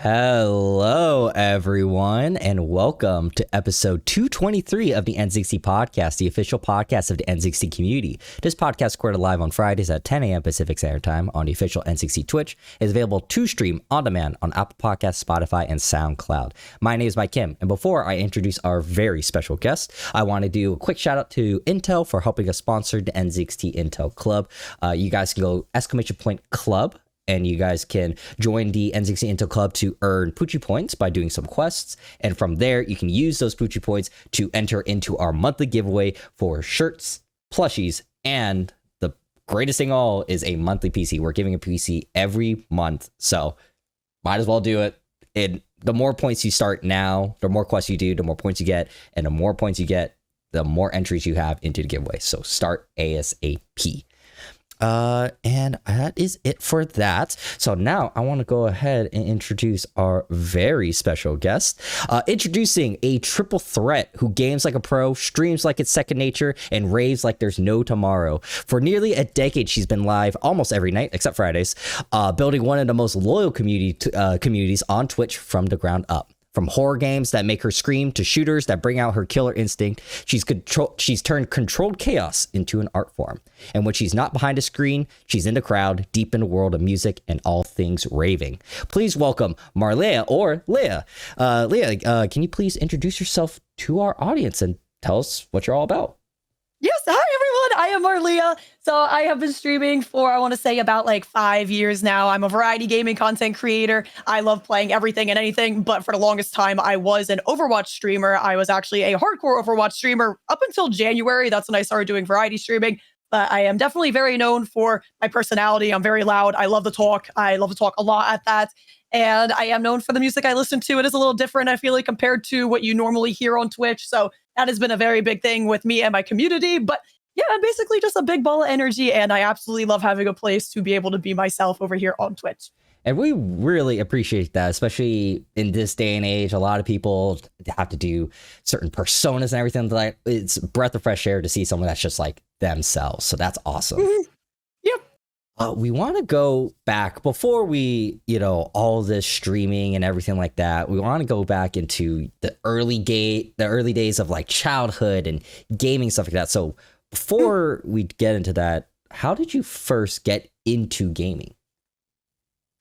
Hello, everyone, and welcome to episode 223 of the NZXT podcast, the official podcast of the NZXT community. This podcast is recorded live on Fridays at 10 a.m. Pacific Standard Time on the official NZXT Twitch. It is available to stream on demand on Apple Podcasts, Spotify, and SoundCloud. My name is Mike Kim, and before I introduce our very special guest, I want to do a quick shout out to Intel for helping us sponsor the NZXT Intel Club. You guys can go !club. And you guys can join the NZXT Intel Club to earn Poochie points by doing some quests. And from there, you can use those Poochie points to enter into our monthly giveaway for shirts, plushies, and the greatest thing all is a monthly PC. We're giving a PC every month, so might as well do it. And the more points you start now, the more quests you do, the more points you get. And the more points you get, the more entries you have into the giveaway. So start ASAP. And that is it for that. So now I want to go ahead and introduce our very special guest. Introducing a triple threat who games like a pro, streams like it's second nature, and raves like there's no tomorrow. For nearly a decade, she's been live almost every night, except Fridays, building one of the most loyal communities on Twitch from the ground up. From horror games that make her scream to shooters that bring out her killer instinct, she's turned controlled chaos into an art form. And when she's not behind a screen, she's in the crowd, deep in the world of music and all things raving. Please welcome Marlea, or Leah. Leah, can you please introduce yourself to our audience and tell us what you're all about? Yes, hi everyone, I am Marlea. So I have been streaming for, I want to say, about like 5 years now. I'm a variety gaming content creator. I love playing everything and anything, but for the longest time, I was an Overwatch streamer. I was actually a hardcore Overwatch streamer up until January. That's when I started doing variety streaming. But I am definitely very known for my personality. I'm very loud. I love to talk. I love to talk a lot at that. And I am known for the music I listen to. It is a little different, I feel like, compared to what you normally hear on Twitch. So that has been a very big thing with me and my community. But yeah, I'm basically just a big ball of energy. And I absolutely love having a place to be able to be myself over here on Twitch. And we really appreciate that, especially in this day and age. A lot of people have to do certain personas and everything. Like, it's a breath of fresh air to see someone that's just like themselves. So that's awesome. Mm-hmm. Yep. We want to go back before we, all this streaming and everything like that. We want to go back into the early days of like childhood and gaming, stuff like that. So before we get into that, how did you first get into gaming?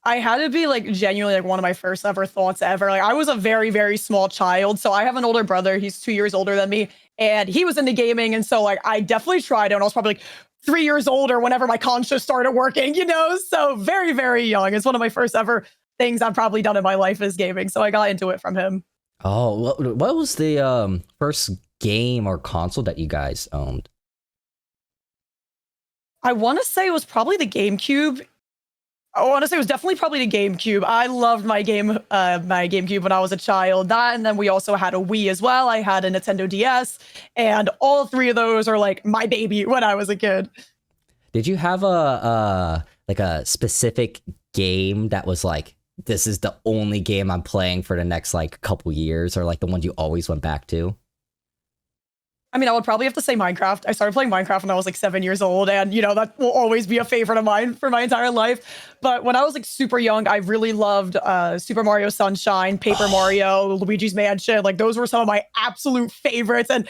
I had to be like genuinely like one of my first ever thoughts ever. Like, I was a very, very small child. So I have an older brother. He's 2 years older than me. And he was into gaming. And so like I definitely tried it. And I was probably like 3 years older whenever my conscious started working, So very, very young. It's one of my first ever things I've probably done in my life is gaming. So I got into it from him. Oh, what was the first game or console that you guys owned? I want to say it was probably the GameCube. I want to say it was definitely probably the GameCube. I loved my GameCube when I was a child. That, and then we also had a Wii as well. I had a Nintendo DS, and all three of those are like my baby when I was a kid. Did you have a specific game that was like, this is the only game I'm playing for the next like couple years, or like the one you always went back to? I mean, I would probably have to say Minecraft. I started playing Minecraft when I was like 7 years old, and that will always be a favorite of mine for my entire life. But when I was like super young, I really loved Super Mario Sunshine, Paper Mario, Luigi's Mansion. Like, those were some of my absolute favorites. And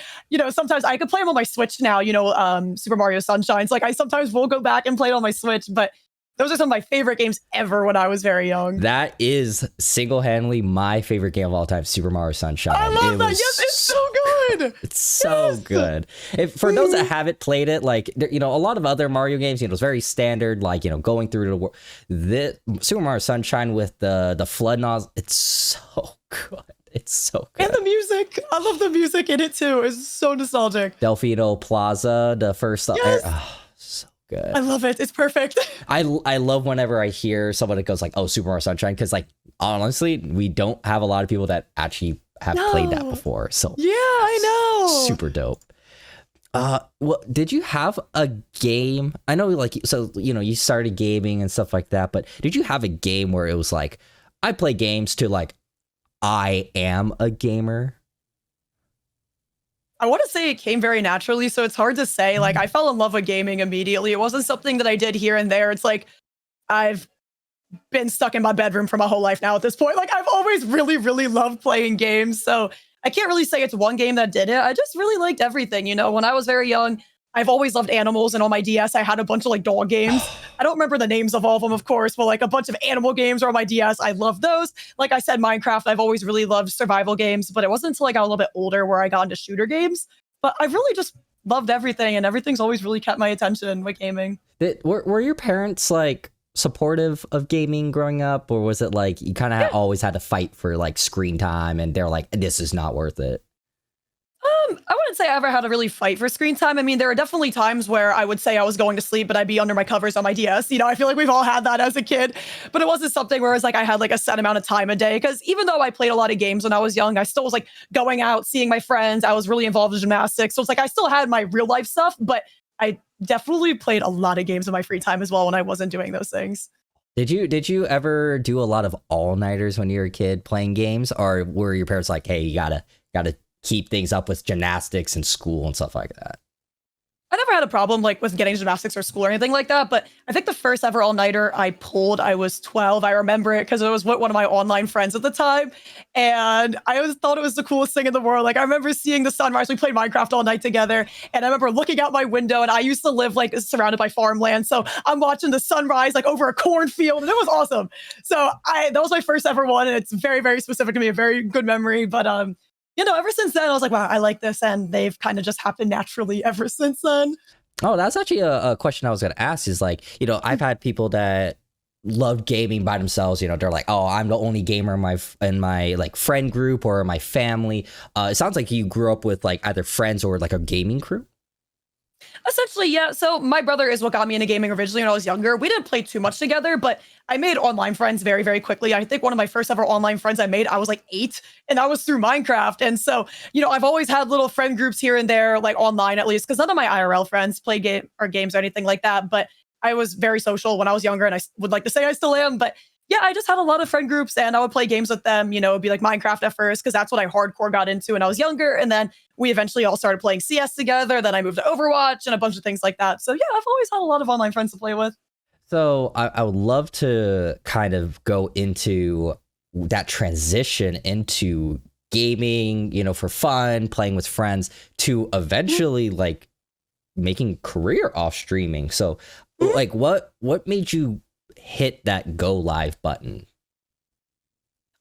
sometimes I could play them on my Switch now. Super Mario Sunshine. So like I sometimes will go back and play it on my Switch, but those are some of my favorite games ever when I was very young. That is single-handedly my favorite game of all time, Super Mario Sunshine. I love that. Yes, it's so good. It's so good. For those that haven't played it, like, a lot of other Mario games, it's very standard, like, going through the world. The Super Mario Sunshine with the flood nozzle, it's so good. It's so good. And the music. I love the music in it too. It's so nostalgic. Delfino Plaza, the first... Yes. So good. I love it. It's perfect. I love whenever I hear someone that goes like, oh, Super Mario Sunshine, because like, honestly, we don't have a lot of people that actually have played that before. So yeah, I know. Super dope. Well, did you have a game? I know, like, so, you started gaming and stuff like that, but did you have a game where it was like, I play games to like, I am a gamer? I want to say it came very naturally, so it's hard to say. Like, I fell in love with gaming immediately. It wasn't something that I did here and there. It's like I've been stuck in my bedroom for my whole life now at this point. Like I've always really, really loved playing games. So I can't really say it's one game that did it. I just really liked everything. You know, when I was very young, I've always loved animals, and on my DS, I had a bunch of like dog games. I don't remember the names of all of them, of course, but like a bunch of animal games are on my DS. I love those. Like I said, Minecraft, I've always really loved survival games, but it wasn't until I got a little bit older where I got into shooter games. But I really just loved everything, and everything's always really kept my attention with gaming. Were your parents like supportive of gaming growing up, or was it like you kind of always had to fight for like screen time and they're like, this is not worth it? I wouldn't say I ever had to really fight for screen time. I mean, there are definitely times where I would say I was going to sleep, but I'd be under my covers on my DS. You know, I feel like we've all had that as a kid, but it wasn't something where it was like I had like a set amount of time a day. Because even though I played a lot of games when I was young, I still was like going out, seeing my friends. I was really involved in gymnastics. So it's like I still had my real life stuff, but I definitely played a lot of games in my free time as well when I wasn't doing those things. Did you ever do a lot of all-nighters when you were a kid playing games, or were your parents like, hey, you gotta keep things up with gymnastics and school and stuff like that? I never had a problem like with getting gymnastics or school or anything like that, but I think the first ever all-nighter I pulled, I was 12. I remember it because it was with one of my online friends at the time, and I always thought it was the coolest thing in the world. Like I remember seeing the sunrise. We played Minecraft all night together, and I remember looking out my window, and I used to live like surrounded by farmland, so I'm watching the sunrise like over a cornfield, and it was awesome. So that was my first ever one, and it's very, very specific to me, a very good memory. But you know, ever since then, I was like, wow, I like this. And they've kind of just happened naturally ever since then. Oh, that's actually a question I was going to ask is like, you know, I've had people that love gaming by themselves. You know, they're like, oh, I'm the only gamer in my like friend group or my family. It sounds like you grew up with like either friends or like a gaming crew. Essentially, yeah. So my brother is what got me into gaming originally when I was younger. We didn't play too much together, but I made online friends very, very quickly. I think one of my first ever online friends I made, I was like 8, and that was through Minecraft. And so, you know, I've always had little friend groups here and there, like online at least, because none of my IRL friends play games or anything like that. But I was very social when I was younger, and I would like to say I still am. But yeah, I just had a lot of friend groups, and I would play games with them. You know, it'd be like Minecraft at first, because that's what I hardcore got into when I was younger. And then we eventually all started playing CS together. Then I moved to Overwatch and a bunch of things like that. So yeah, I've always had a lot of online friends to play with. So I would love to kind of go into that transition into gaming, you know, for fun, playing with friends, to eventually like making career off streaming. So like what made you hit that go live button?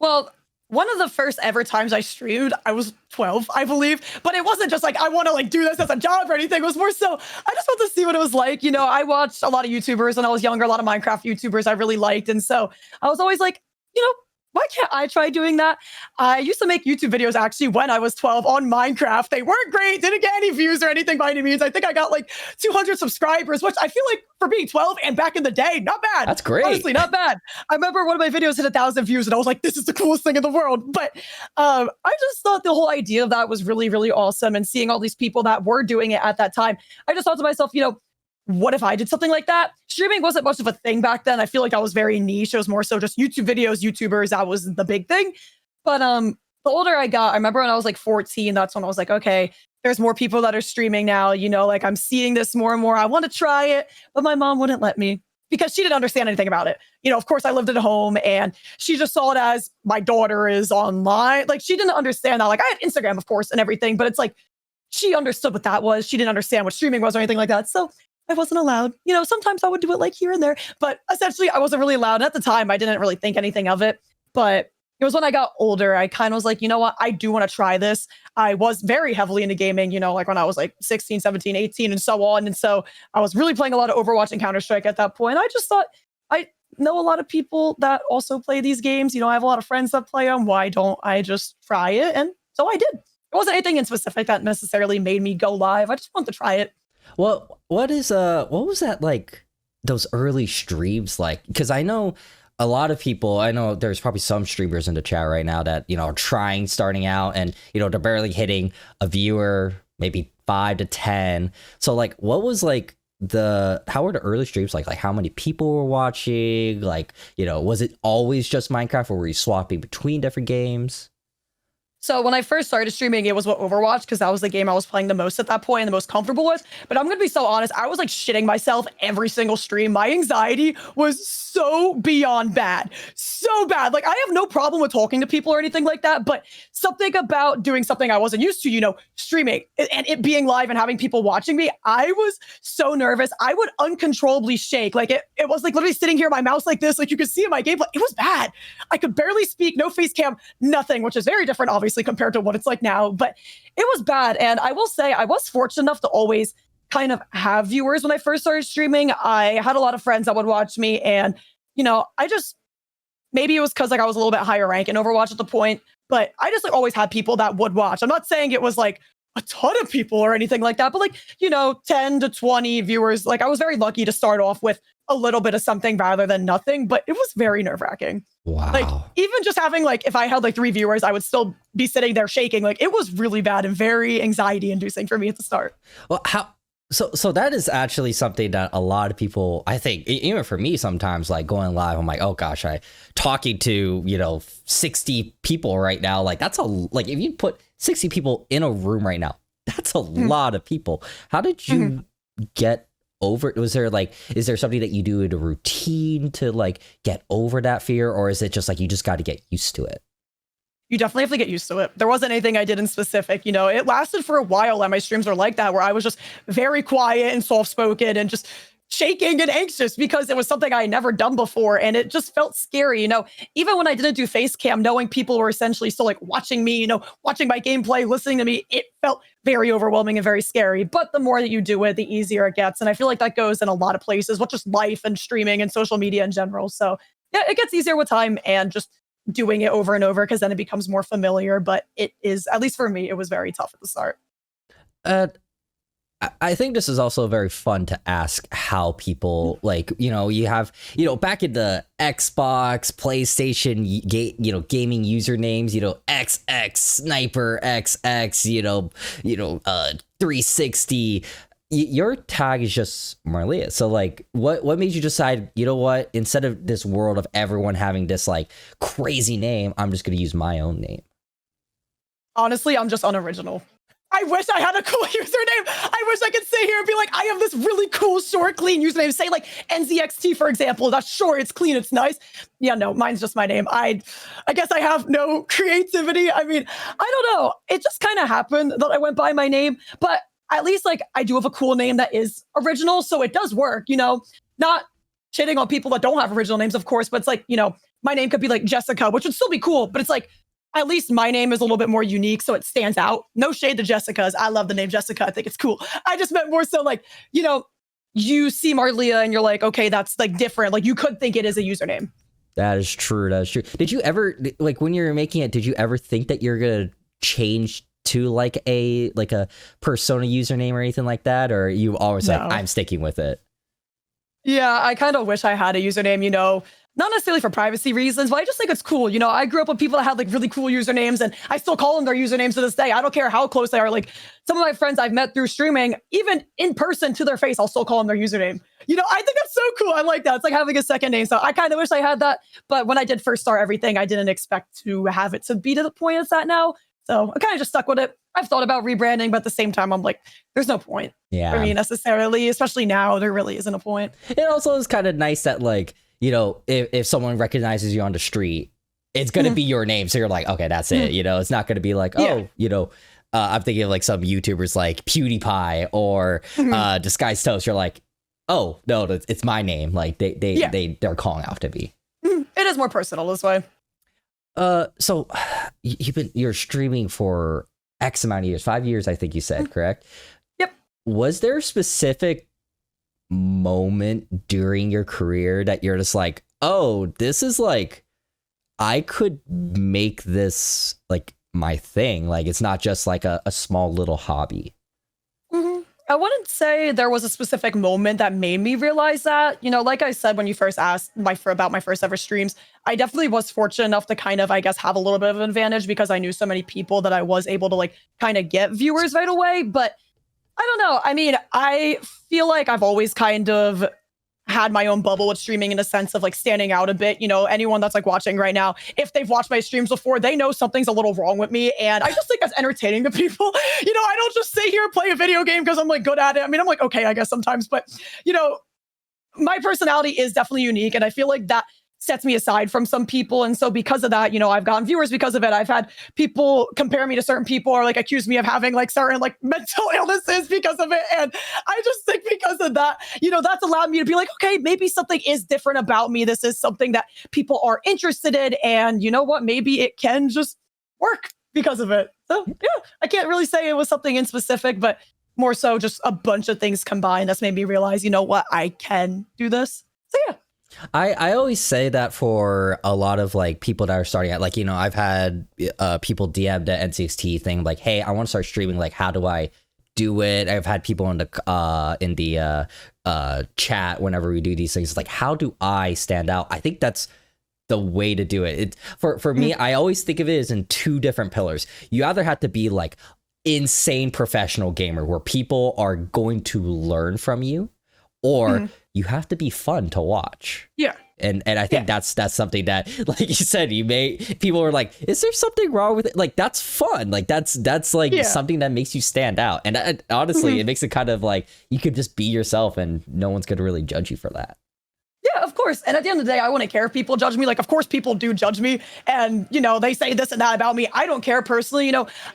Well, one of the first ever times I streamed, I was 12, I believe, but it wasn't just like, I want to like do this as a job or anything. It was more so, I just want to see what it was like. You know, I watched a lot of YouTubers when I was younger, a lot of Minecraft YouTubers I really liked. And so I was always like, you know, why can't I try doing that? I used to make YouTube videos actually when I was 12 on Minecraft. They weren't great, didn't get any views or anything by any means. I think I got like 200 subscribers, which I feel like for being 12 and back in the day, not bad. That's great. Honestly, not bad. I remember one of my videos hit 1,000 views, and I was like, this is the coolest thing in the world. But I just thought the whole idea of that was really, really awesome. And seeing all these people that were doing it at that time, I just thought to myself, you know, what if I did something like that? Streaming wasn't much of a thing back then. I feel like I was very niche. It was more so just YouTube videos, YouTubers. That was the big thing. But the older I got, I remember when I was like 14, that's when I was like, okay, there's more people that are streaming now. You know, like I'm seeing this more and more. I want to try it, but my mom wouldn't let me because she didn't understand anything about it. You know, of course I lived at home, and she just saw it as my daughter is online. Like she didn't understand that. Like I had Instagram, of course, and everything, but it's like she understood what that was. She didn't understand what streaming was or anything like that. So I wasn't allowed. You know, sometimes I would do it like here and there, but essentially I wasn't really allowed. And at the time, I didn't really think anything of it. But it was when I got older, I kind of was like, you know what? I do want to try this. I was very heavily into gaming, you know, like when I was like 16, 17, 18 and so on. And so I was really playing a lot of Overwatch and Counter-Strike at that point. I just thought, I know a lot of people that also play these games. You know, I have a lot of friends that play them. Why don't I just try it? And so I did. It wasn't anything in specific that necessarily made me go live. I just wanted to try it. Well, what was that like, those early streams like? Because I know a lot of people, I know there's probably some streamers in the chat right now that, you know, are starting out, and, you know, they're barely hitting a viewer, maybe 5 to 10. So like, what was like how were the early streams like how many people were watching? Like, you know, was it always just Minecraft, or were you swapping between different games? So when I first started streaming, it was what Overwatch, because that was the game I was playing the most at that point and the most comfortable with. But I'm gonna be so honest, I was like shitting myself every single stream. My anxiety was so beyond bad. So bad. Like I have no problem with talking to people or anything like that, but something about doing something I wasn't used to, streaming and it being live and having people watching me, I was so nervous. I would uncontrollably shake. Like it was like literally sitting here, my mouse like this, like you could see in my gameplay. It was bad. I could barely speak, no face cam, nothing, which is very different, obviously, compared to what it's like now. But it was bad. And I will say I was fortunate enough to always kind of have viewers when I first started streaming. I had a lot of friends that would watch me. And, I just, maybe it was because like I was a little bit higher rank in Overwatch at the point, but I just like always had people that would watch. I'm not saying it was like a ton of people or anything like that, but like, 10 to 20 viewers. Like I was very lucky to start off with a little bit of something rather than nothing, but it was very nerve-wracking. Wow. Like even just having like, if I had like 3 viewers, I would still be sitting there shaking. Like it was really bad and very anxiety inducing for me at the start. Well, so that is actually something that a lot of people, I think, even for me sometimes, like going live, I'm like, oh gosh, talking to, 60 people right now, like that's like if you put 60 people in a room right now, that's a lot of people. How did you get over it? Is there something that you do in a routine to like get over that fear, or is it just like you just got to get used to it? You definitely have to get used to it. There wasn't anything I did in specific. It lasted for a while and my streams were like that, where I was just very quiet and soft-spoken and just shaking and anxious because it was something I had never done before. And it just felt scary, even when I didn't do face cam, knowing people were essentially still like watching me, watching my gameplay, listening to me, it felt very overwhelming and very scary. But the more that you do it, the easier it gets. And I feel like that goes in a lot of places, with just life and streaming and social media in general. So yeah, it gets easier with time and just doing it over and over, because then it becomes more familiar. But it is, at least for me, it was very tough at the start. I think this is also very fun to ask how people like, you have, back in the Xbox, PlayStation, gaming usernames, XX, Sniper, XX, 360. Your tag is just Marlea. So like what made you decide, instead of this world of everyone having this like crazy name, I'm just going to use my own name? Honestly, I'm just unoriginal. I wish I had a cool username. I wish I could sit here and be like, I have this really cool, short, clean username. Say like NZXT, for example. That's short, it's clean, it's nice. Yeah, no, mine's just my name. I guess I have no creativity. I mean, I don't know. It just kind of happened that I went by my name, but at least like I do have a cool name that is original. So it does work, not shitting on people that don't have original names, of course, but it's like, my name could be like Jessica, which would still be cool, but it's like, at least my name is a little bit more unique, so it stands out. No shade to Jessica's. I love the name Jessica. I think it's cool. I just meant more so like, you see Marlea and you're like, okay, that's like different. Like you could think it is a username. That is true. Did you ever, like when you were making it, did you ever think that you're going to change to like a persona username or anything like that? Or you always like, I'm sticking with it? Yeah, I kind of wish I had a username, not necessarily for privacy reasons, but I just think it's cool. I grew up with people that had like really cool usernames, and I still call them their usernames to this day. I don't care how close they are. Like some of my friends I've met through streaming, even in person to their face, I'll still call them their username. I think that's so cool. I like that. It's like having a second name. So I kind of wish I had that. But when I did first start everything, I didn't expect to have it to be to the point it's at now. So I kind of just stuck with it. I've thought about rebranding, but at the same time, I'm like, there's no point for me necessarily, especially now. There really isn't a point. It also is kind of nice that like, if someone recognizes you on the street, it's going to be your name. So you're like, okay, that's it. It's not going to be like, I'm thinking of like some YouTubers like PewDiePie or Disguised Toast. You're like, oh, no, it's my name. Like they're calling out to me. It is more personal this way. So you're streaming for X amount of years, 5 years, I think you said, correct? Yep. Was there a specific moment during your career that you're just like, oh, this is like, I could make this like my thing, like it's not just like a small little hobby? I wouldn't say there was a specific moment that made me realize that. Like I said, when you first asked about my first ever streams, I definitely was fortunate enough to kind of, I guess, have a little bit of an advantage because I knew so many people that I was able to like kind of get viewers right away. But I don't know. I mean, I feel like I've always kind of had my own bubble with streaming in a sense of like standing out a bit. Anyone that's like watching right now, if they've watched my streams before, they know something's a little wrong with me. And I just think that's entertaining to people. I don't just sit here and play a video game because I'm like good at it. I mean, I'm like, okay, I guess sometimes, but my personality is definitely unique. And I feel like that sets me aside from some people. And so because of that, I've gotten viewers because of it. I've had people compare me to certain people or like accuse me of having like certain like mental illnesses because of it. And I just think because of that, that's allowed me to be like, okay, maybe something is different about me. This is something that people are interested in. And you know what? Maybe it can just work because of it. So yeah, I can't really say it was something in specific, but more so just a bunch of things combined that's made me realize, what, I can do this. So yeah. I always say that for a lot of like people that are starting out, like, I've had people DM the NZXT thing like, hey, I want to start streaming. Like, how do I do it? I've had people in the chat whenever we do these things, like, how do I stand out? I think that's the way to do it. For me, I always think of it as in two different pillars. You either have to be like insane professional gamer where people are going to learn from you, or you have to be fun to watch. Yeah. And I think that's something that, like you said, people are like, is there something wrong with it? Like, that's fun. Like, that's like something that makes you stand out. And honestly, it makes it kind of like you could just be yourself and no one's going to really judge you for that. Yeah, of course. And at the end of the day, I wouldn't care if people judge me. Like, of course, people do judge me. And, they say this and that about me. I don't care personally.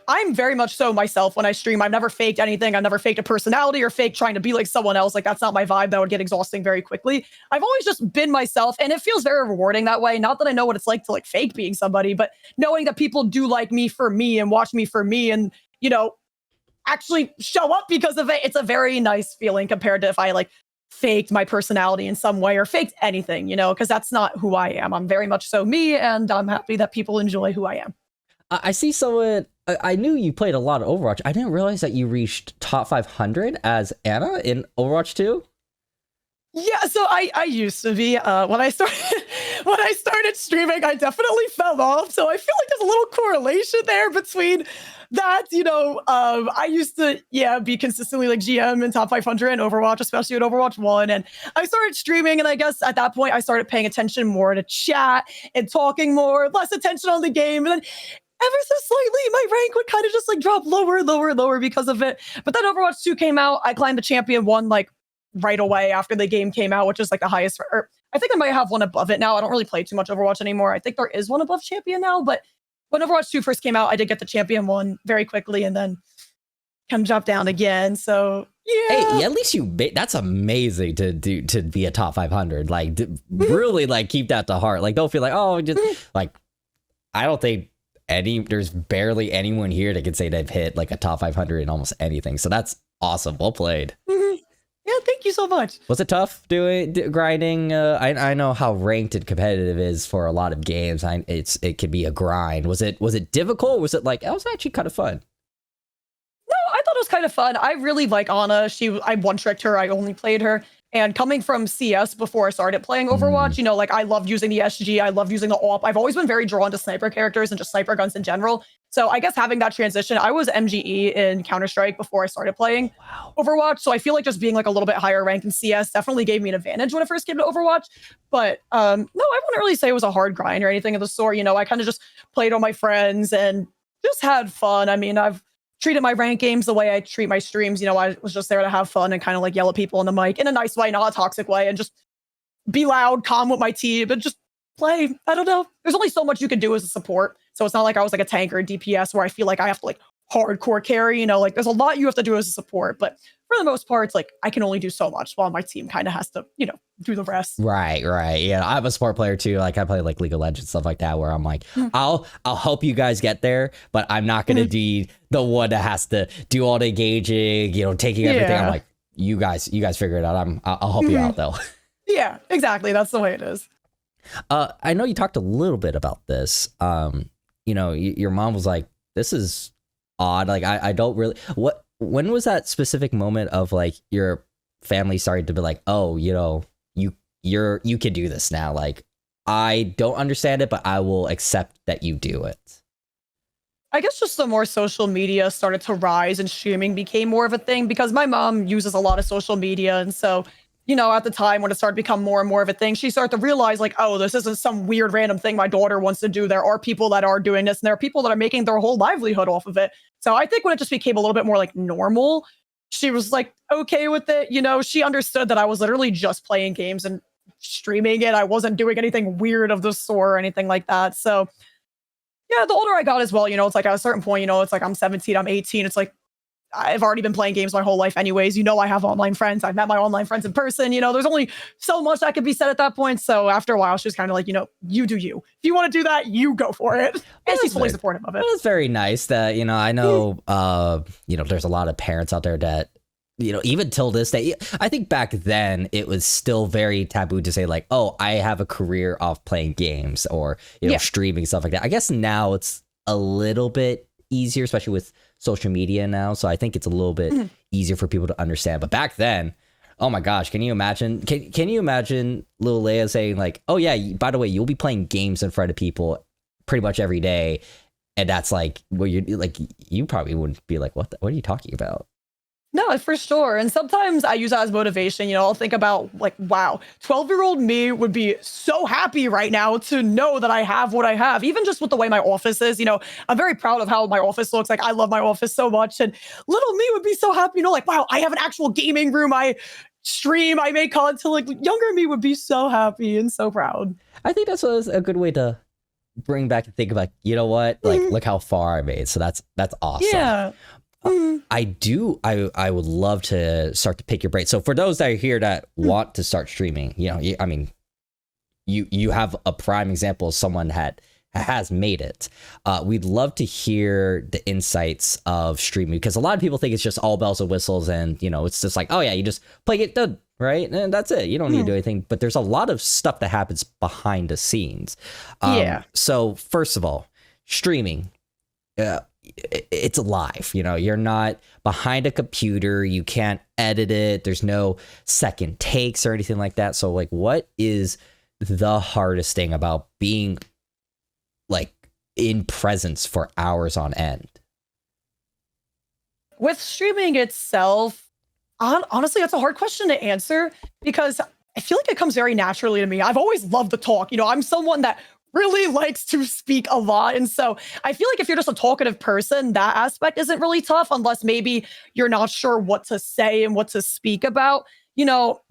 I'm very much so myself when I stream. I've never faked anything. I've never faked a personality or fake trying to be like someone else. Like, that's not my vibe. That would get exhausting very quickly. I've always just been myself. And it feels very rewarding that way. Not that I know what it's like to like fake being somebody, but knowing that people do like me for me and watch me for me and, actually show up because of it. It's a very nice feeling compared to if I like faked my personality in some way or faked anything, because that's not who I am. I'm very much so me, and I'm happy that people enjoy who I am. I see someone, I knew you played a lot of Overwatch. I didn't realize that you reached top 500 as Anna in Overwatch 2. Yeah, so I used to be when I started streaming, I definitely fell off. So I feel like there's a little correlation there between that. I used to be consistently like GM in top 500 in Overwatch, especially at Overwatch 1. And I started streaming, and I guess at that point I started paying attention more to chat and talking more, less attention on the game. And then ever so slightly, my rank would kind of just like drop lower because of it. But then Overwatch 2 came out. I climbed the champion 1 like right away after the game came out, which is like the highest. Or I think I might have one above it now. I don't really play too much Overwatch anymore. I think there is one above champion now, but when Overwatch 2 first came out, I did get the champion 1 very quickly and then kind of dropped down again. So yeah. Hey, at least that's amazing to be a top 500. Like, really, like, keep that to heart. Like, don't feel like, oh, just like, I don't think there's barely anyone here that can say they've hit like a top 500 in almost anything. So that's awesome. Well played. Yeah, thank you so much. Was it tough grinding? I know how ranked and competitive is for a lot of games. It could be a grind. Was it difficult? Was it like, it was actually kind of fun? No, I thought it was kind of fun. I really like Ana. I one-tricked her. I only played her. And coming from CS before I started playing Overwatch, like I loved using the SG. I loved using the AWP. I've always been very drawn to sniper characters and just sniper guns in general. So I guess having that transition, I was MGE in Counter-Strike before I started playing Overwatch. So I feel like just being like a little bit higher ranked in CS definitely gave me an advantage when I first came to Overwatch. But no, I wouldn't really say it was a hard grind or anything of the sort. I kind of just played with my friends and just had fun. I mean, I've treated my rank games the way I treat my streams. I was just there to have fun and kind of like yell at people on the mic in a nice way, not a toxic way, and just be loud, calm with my team, and just play. I don't know. There's only so much you can do as a support. So it's not like I was like a tank or a DPS where I feel like I have to like hardcore carry, like there's a lot you have to do as a support. But for the most part, it's like I can only do so much while my team kind of has to, do the rest. Right. Yeah, I'm a support player too. Like I play like League of Legends, stuff like that, where I'm like, I'll help you guys get there, but I'm not going to be the one that has to do all the engaging, taking everything. I'm like, you guys figure it out. I'll help you out though. Yeah, exactly. That's the way it is. I know you talked a little bit about this. Your mom was like, this is odd. Like, I don't really, when was that specific moment of like your family started to be like, oh, you can do this now. Like, I don't understand it, but I will accept that you do it. I guess just the more social media started to rise and streaming became more of a thing because my mom uses a lot of social media. And so, at the time when it started to become more and more of a thing, she started to realize like, oh, this isn't some weird random thing my daughter wants to do. There are people that are doing this and there are people that are making their whole livelihood off of it. So I think when it just became a little bit more like normal, she was like okay with it. She understood that I was literally just playing games and streaming it. I wasn't doing anything weird of the sort or anything like that. So yeah, the older I got as well, it's like at a certain point, it's like I'm 17, I'm 18. It's like I've already been playing games my whole life anyways. I have online friends. I've met my online friends in person. There's only so much that could be said at that point. So after a while, she was kind of like, you do you. If you want to do that, you go for it. And she's fully supportive of it. It's very nice that, I know, there's a lot of parents out there that, even till this day, I think back then it was still very taboo to say like, oh, I have a career off playing games or, streaming, stuff like that. I guess now it's a little bit easier, especially with social media now. So I think it's a little bit easier for people to understand. But back then, oh my gosh, can you imagine? Can you imagine little Leia saying like, oh yeah, by the way, you'll be playing games in front of people pretty much every day. And that's like, well, you're like, you probably wouldn't be like, what are you talking about? No, for sure. And sometimes I use that as motivation. I'll think about like, wow, 12-year-old me would be so happy right now to know that I have what I have, even just with the way my office is. I'm very proud of how my office looks. Like, I love my office so much. And little me would be so happy, like, wow, I have an actual gaming room. I stream, I make content. Like, younger me would be so happy and so proud. I think that's a good way to bring back and think about, you know what? Like, look how far I made. So that's awesome. Yeah. I would love to start to pick your brain. So for those that are here that want to start streaming, you have a prime example of someone has made it. We'd love to hear the insights of streaming because a lot of people think it's just all bells and whistles and, it's just like, oh yeah, you just play it done, right? And that's it. You don't need to do anything, but there's a lot of stuff that happens behind the scenes. So first of all, streaming, it's live, you're not behind a computer, you can't edit it, there's no second takes or anything like that. So like, what is the hardest thing about being like in presence for hours on end? With streaming itself, honestly, that's a hard question to answer because I feel like it comes very naturally to me. I've always loved the talk. I'm someone that really likes to speak a lot. And so I feel like if you're just a talkative person, that aspect isn't really tough unless maybe you're not sure what to say and what to speak about.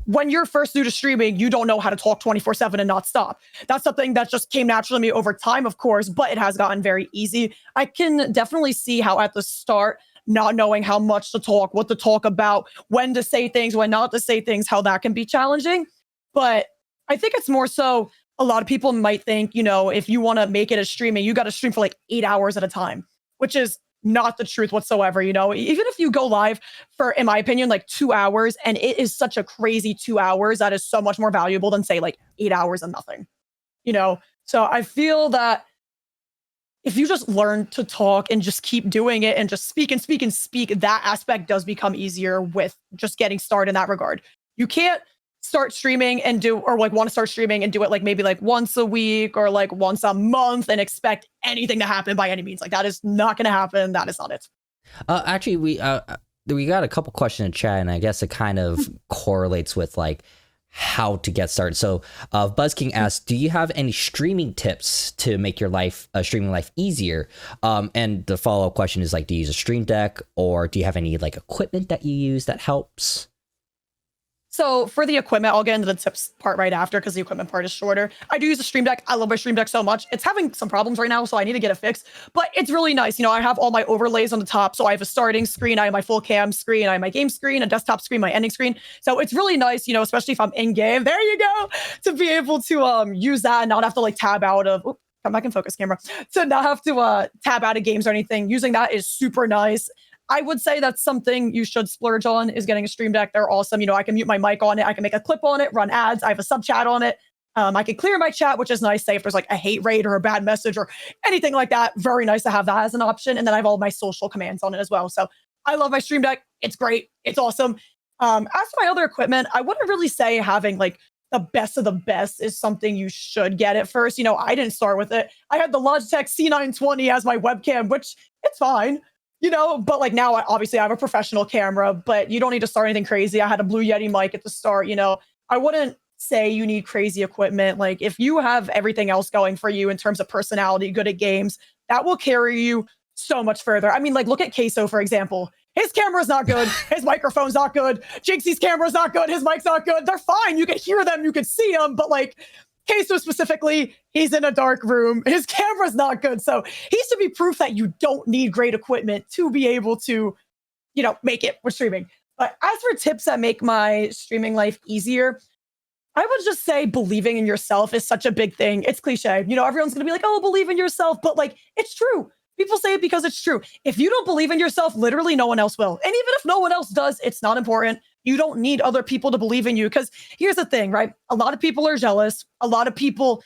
When you're first new to streaming, you don't know how to talk 24/7 and not stop. That's something that just came naturally to me over time, of course, but it has gotten very easy. I can definitely see how at the start, not knowing how much to talk, what to talk about, when to say things, when not to say things, how that can be challenging. But I think it's more so a lot of people might think, if you want to make it a streaming, you got to stream for like 8 hours at a time, which is not the truth whatsoever. Even if you go live for, in my opinion, like 2 hours, and it is such a crazy 2 hours, that is so much more valuable than say like 8 hours of nothing, So I feel that if you just learn to talk and just keep doing it and just speak and speak and speak, that aspect does become easier with just getting started in that regard. You can't start streaming and want to start streaming and do it like maybe like once a week or like once a month and expect anything to happen by any means. Like, that is not going to happen. That is not it. Actually, we got a couple questions in chat, and I guess it kind of correlates with like how to get started. So Buzz King asks, do you have any streaming tips to make your streaming life easier? And the follow-up question is like, do you use a stream deck or do you have any like equipment that you use that helps? So for the equipment, I'll get into the tips part right after because the equipment part is shorter. I do use a Stream Deck. I love my Stream Deck so much. It's having some problems right now, so I need to get it fixed. But it's really nice. I have all my overlays on the top. So I have a starting screen, I have my full cam screen, I have my game screen, a desktop screen, my ending screen. So it's really nice, especially if I'm in game. There you go, to be able to use that and not have to like tab out of. Come back and focus, camera. To not have to tab out of games or anything. Using that is super nice. I would say that's something you should splurge on, is getting a Stream Deck. They're awesome. I can mute my mic on it. I can make a clip on it, run ads. I have a sub chat on it. I can clear my chat, which is nice. Say if there's like a hate raid or a bad message or anything like that, very nice to have that as an option. And then I have all my social commands on it as well. So I love my Stream Deck. It's great. It's awesome. As for my other equipment, I wouldn't really say having like the best of the best is something you should get at first. I didn't start with it. I had the Logitech C920 as my webcam, which it's fine. but like now, obviously I have a professional camera, but you don't need to start anything crazy. I had a Blue Yeti mic at the start, I wouldn't say you need crazy equipment. Like if you have everything else going for you in terms of personality, good at games, that will carry you so much further. I mean, like look at Queso, for example. His camera's not good. His microphone's not good. Jinxie's camera's not good. His mic's not good. They're fine. You can hear them. You can see them. But like Queso specifically, he's in a dark room. His camera's not good. So he's to be proof that you don't need great equipment to be able to, make it with streaming. But as for tips that make my streaming life easier, I would just say believing in yourself is such a big thing. It's cliche. Everyone's going to be like, oh, believe in yourself. But like, it's true. People say it because it's true. If you don't believe in yourself, literally no one else will. And even if no one else does, it's not important. You don't need other people to believe in you. Because here's the thing, right? A lot of people are jealous. A lot of people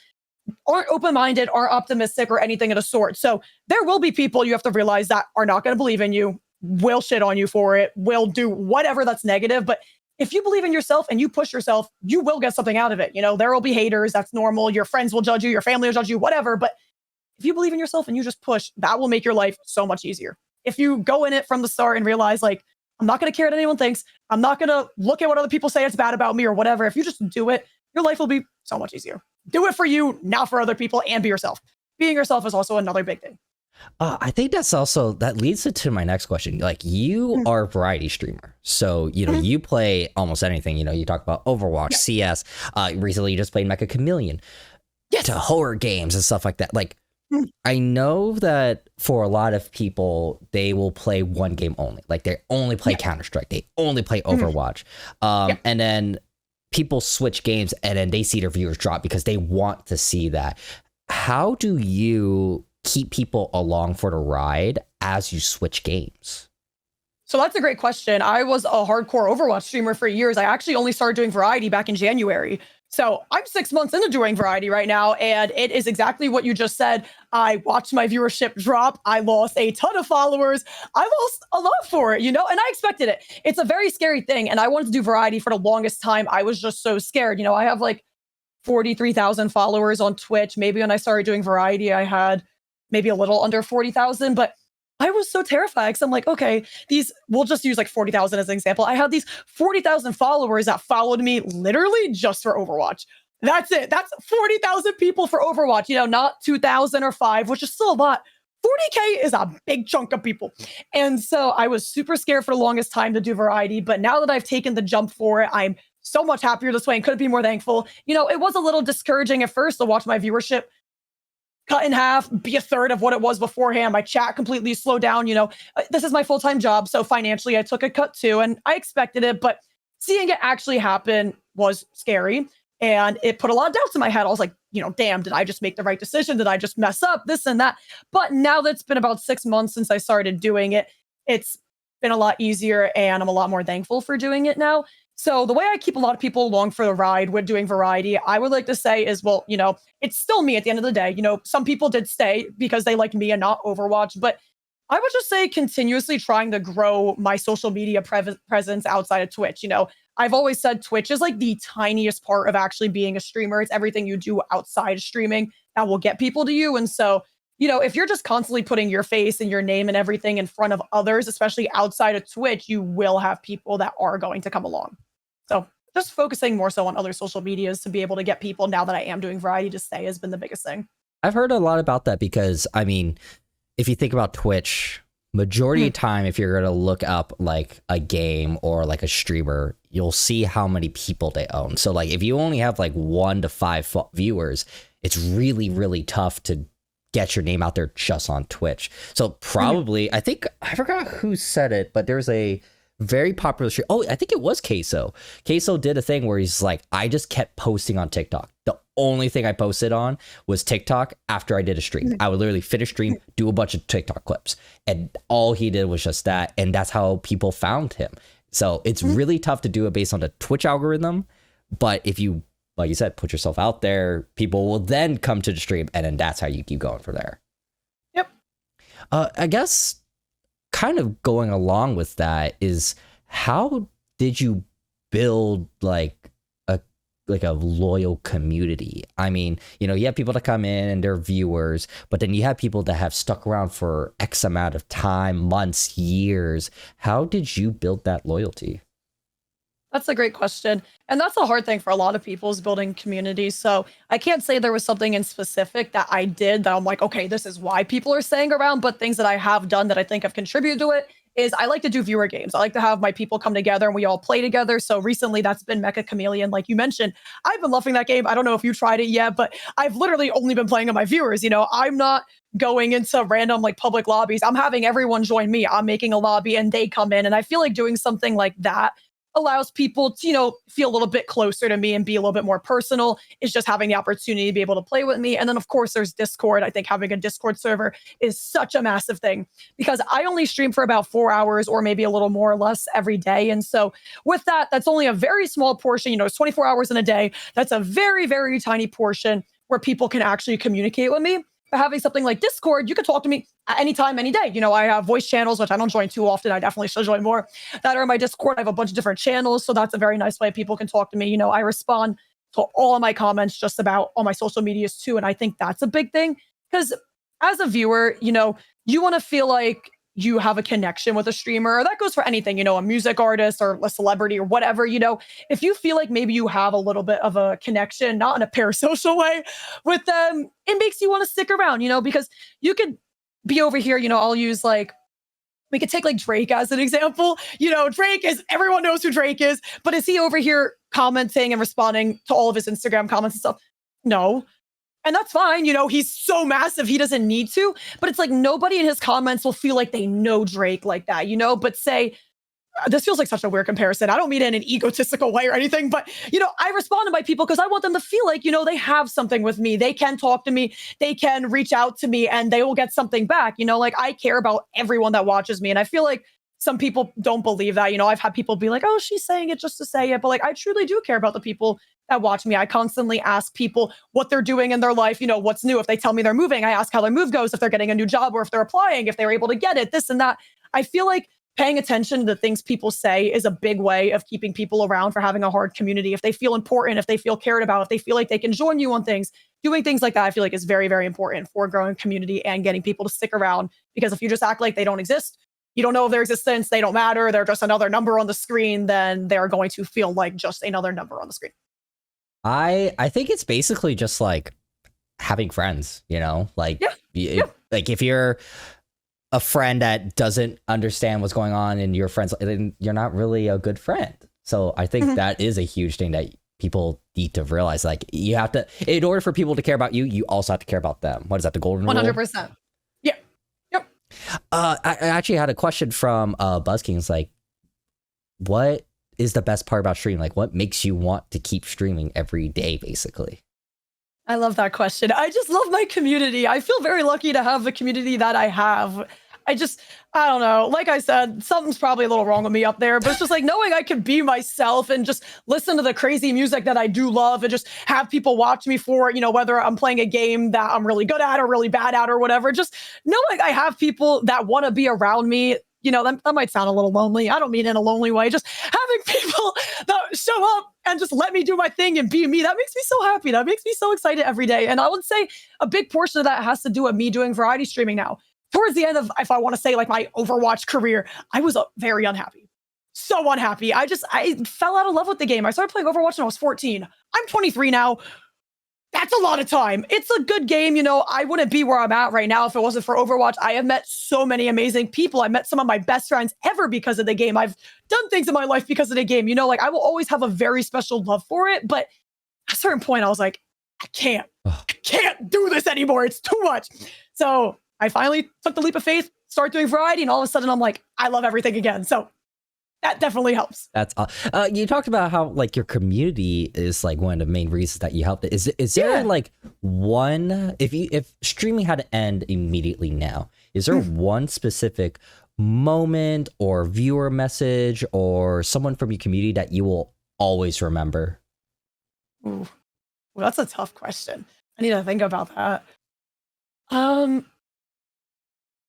aren't open-minded, aren't optimistic, or anything of the sort. So there will be people you have to realize that are not going to believe in you, will shit on you for it, will do whatever that's negative. But if you believe in yourself and you push yourself, you will get something out of it. There will be haters. That's normal. Your friends will judge you. Your family will judge you, whatever. But if you believe in yourself and you just push, that will make your life so much easier. If you go in it from the start and realize, like, I'm not going to care what anyone thinks. I'm not going to look at what other people say it's bad about me or whatever. If you just do it, your life will be so much easier. Do it for you, not for other people, and be yourself. Being yourself is also another big thing. I think that leads to my next question. Like you are a variety streamer. So, you play almost anything, you talk about Overwatch, CS, recently you just played Mecha Chameleon, to horror games and stuff like that. Like, I know that for a lot of people, they will play one game only. Like they only play Counter-Strike. They only play Overwatch. And then people switch games and then they see their viewers drop because they want to see that. How do you keep people along for the ride as you switch games? So that's a great question. I was a hardcore Overwatch streamer for years. I actually only started doing variety back in January. So I'm 6 months into doing variety right now, and it is exactly what you just said. I watched my viewership drop. I lost a ton of followers. I lost a lot for it, and I expected it. It's a very scary thing, and I wanted to do variety for the longest time. I was just so scared. I have like 43,000 followers on Twitch. Maybe when I started doing variety, I had maybe a little under 40,000, but I was so terrified because I'm like, okay, we'll just use like 40,000 as an example. I had these 40,000 followers that followed me literally just for Overwatch. That's it. That's 40,000 people for Overwatch, not 2,000 or 5, which is still a lot. 40K is a big chunk of people. And so I was super scared for the longest time to do variety. But now that I've taken the jump for it, I'm so much happier this way and couldn't be more thankful. It was a little discouraging at first to watch my viewership cut in half, be a third of what it was beforehand. My chat completely slowed down. This is my full-time job. So financially, I took a cut too, and I expected it. But seeing it actually happen was scary. And it put a lot of doubts in my head. I was like, damn, did I just make the right decision? Did I just mess up this and that? But now that it's been about 6 months since I started doing it, it's been a lot easier and I'm a lot more thankful for doing it now. So the way I keep a lot of people along for the ride with doing variety, I would like to say is, well, it's still me at the end of the day. Some people did stay because they like me and not Overwatch, but I would just say continuously trying to grow my social media presence outside of Twitch. I've always said Twitch is like the tiniest part of actually being a streamer. It's everything you do outside of streaming that will get people to you. And so, if you're just constantly putting your face and your name and everything in front of others, especially outside of Twitch, you will have people that are going to come along. So just focusing more so on other social medias to be able to get people now that I am doing variety to stay has been the biggest thing. I've heard a lot about that because, I mean, if you think about Twitch, majority of time, if you're going to look up like a game or like a streamer, you'll see how many people they own. So like if you only have like 1 to 5 viewers, it's really, really tough to get your name out there just on Twitch. So probably, I think, I forgot who said it, but there's a very popular stream. Oh, I think it was Queso. Queso did a thing where he's like, I just kept posting on TikTok. The only thing I posted on was TikTok after I did a stream. I would literally finish stream, do a bunch of TikTok clips, and all he did was just that. And that's how people found him. So it's really tough to do it based on the Twitch algorithm. But if you, like you said, put yourself out there, people will then come to the stream, and then that's how you keep going from there. Yep. I guess kind of going along with that is, how did you build like a like a loyal community. I mean, you have people that come in and they're viewers, but then you have people that have stuck around for X amount of time, months, years. How did you build that loyalty? That's a great question. And that's a hard thing for a lot of people is building communities. So I can't say there was something in specific that I did that I'm like, okay, this is why people are staying around. But things that I have done that I think have contributed to it is I like to do viewer games. I like to have my people come together and we all play together. So recently that's been Mecha Chameleon, like you mentioned. I've been loving that game. I don't know if you tried it yet, but I've literally only been playing on my viewers. I'm not going into random like public lobbies. I'm having everyone join me. I'm making a lobby and they come in. And I feel like doing something like that allows people to, feel a little bit closer to me and be a little bit more personal. It's just having the opportunity to be able to play with me. And then, of course, there's Discord. I think having a Discord server is such a massive thing because I only stream for about 4 hours or maybe a little more or less every day. And so with that, that's only a very small portion. It's 24 hours in a day. That's a very, very tiny portion where people can actually communicate with me. But having something like Discord, you can talk to me at any time, any day. I have voice channels, which I don't join too often. I definitely should join more that are in my Discord. I have a bunch of different channels. So that's a very nice way people can talk to me. I respond to all of my comments just about all my social medias too. And I think that's a big thing because as a viewer, you want to feel like you have a connection with a streamer. That goes for anything, a music artist or a celebrity or whatever. If you feel like maybe you have a little bit of a connection, not in a parasocial way with them, it makes you want to stick around, because you could be over here, I'll use like, we could take like Drake as an example. Everyone knows who Drake is, but is he over here commenting and responding to all of his Instagram comments and stuff? No. And that's fine. He's so massive. He doesn't need to, but it's like nobody in his comments will feel like they know Drake like that, but say, this feels like such a weird comparison. I don't mean it in an egotistical way or anything, but, I respond to my people because I want them to feel like, they have something with me. They can talk to me. They can reach out to me and they will get something back. Like I care about everyone that watches me. And I feel like some people don't believe that. I've had people be like, oh, she's saying it just to say it. But like, I truly do care about the people that watch me. I constantly ask people what they're doing in their life, what's new. If they tell me they're moving, I ask how their move goes, if they're getting a new job or if they're applying, if they're able to get it, this and that. I feel like paying attention to the things people say is a big way of keeping people around for having a hard community. If they feel important, if they feel cared about, if they feel like they can join you on things, doing things like that, I feel like is very, very important for growing community and getting people to stick around. Because if you just act like they don't exist, you don't know of their existence, they don't matter, they're just another number on the screen, then they're going to feel like just another number on the screen. I think it's basically just like having friends, like, like if you're a friend that doesn't understand what's going on and your friends, then you're not really a good friend. So I think that is a huge thing that people need to realize. Like you have to, in order for people to care about you, you also have to care about them. What is that? The golden rule? 100%. Yeah. Yep. I actually had a question from BuzzKing. It's like, what is the best part about streaming? Like what makes you want to keep streaming every day, basically? I love that question. I just love my community. I feel very lucky to have the community that I have. I don't know. Like I said, something's probably a little wrong with me up there, but it's just like knowing I can be myself and just listen to the crazy music that I do love and just have people watch me for, whether I'm playing a game that I'm really good at or really bad at or whatever. Just knowing I have people that want to be around me. That might sound a little lonely. I don't mean in a lonely way. Just having people that show up and just let me do my thing and be me. That makes me so happy. That makes me so excited every day. And I would say a big portion of that has to do with me doing variety streaming now. Towards the end of, if I want to say like my Overwatch career, I was very unhappy. So unhappy. I fell out of love with the game. I started playing Overwatch when I was 14. I'm 23 now. That's a lot of time. It's a good game. I wouldn't be where I'm at right now if it wasn't for Overwatch. I have met so many amazing people. I met some of my best friends ever because of the game. I've done things in my life because of the game. Like I will always have a very special love for it. But at a certain point, I was like, I can't do this anymore. It's too much. So I finally took the leap of faith, started doing variety, and all of a sudden I'm like, I love everything again. So that definitely helps. That's you talked about how like your community is like one of the main reasons that you helped. Is there like one, if streaming had to end immediately now, is there one specific moment or viewer message or someone from your community that you will always remember? Ooh, well, that's a tough question. I need to think about that.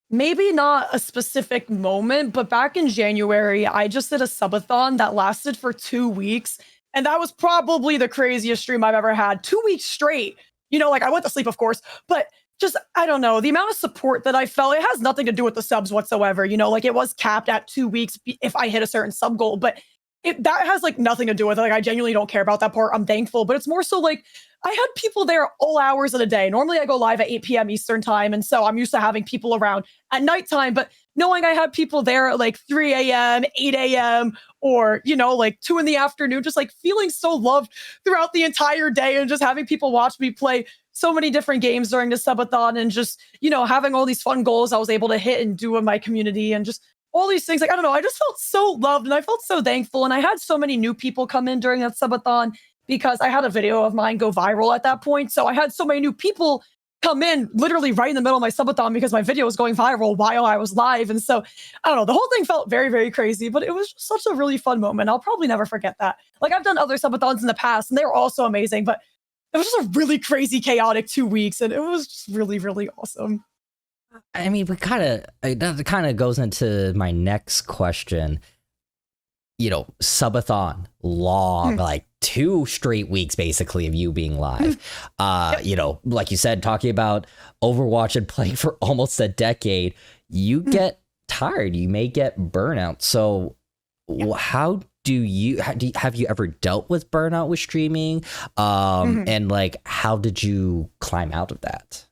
Maybe not a specific moment, but back in January, I just did a subathon that lasted for 2 weeks. And that was probably the craziest stream I've ever had. 2 weeks straight. Like I went to sleep, of course, but just, I don't know, the amount of support that I felt, it has nothing to do with the subs whatsoever. Like it was capped at 2 weeks if I hit a certain sub goal, but that has like nothing to do with it. Like I genuinely don't care about that part. I'm thankful, but it's more so like I had people there all hours of the day. Normally I go live at 8 p.m. Eastern time. And so I'm used to having people around at nighttime, but knowing I had people there at like 3 a.m., 8 a.m., or, like 2 in the afternoon, just like feeling so loved throughout the entire day and just having people watch me play so many different games during the subathon and just, having all these fun goals I was able to hit and do in my community and just all these things. Like, I don't know, I just felt so loved and I felt so thankful. And I had so many new people come in during that subathon because I had a video of mine go viral at that point. So I had so many new people come in literally right in the middle of my subathon because my video was going viral while I was live. And so, I don't know, the whole thing felt very, very crazy, but it was just such a really fun moment. I'll probably never forget that. Like I've done other subathons in the past and they were also amazing, but it was just a really crazy, chaotic 2 weeks. And it was just really, really awesome. I mean, that kind of goes into my next question. Subathon, long, like 2 straight weeks basically of you being live. Like you said, talking about Overwatch and playing for almost a decade, you get tired, you may get burnout. So have you ever dealt with burnout with streaming? And like, how did you climb out of that?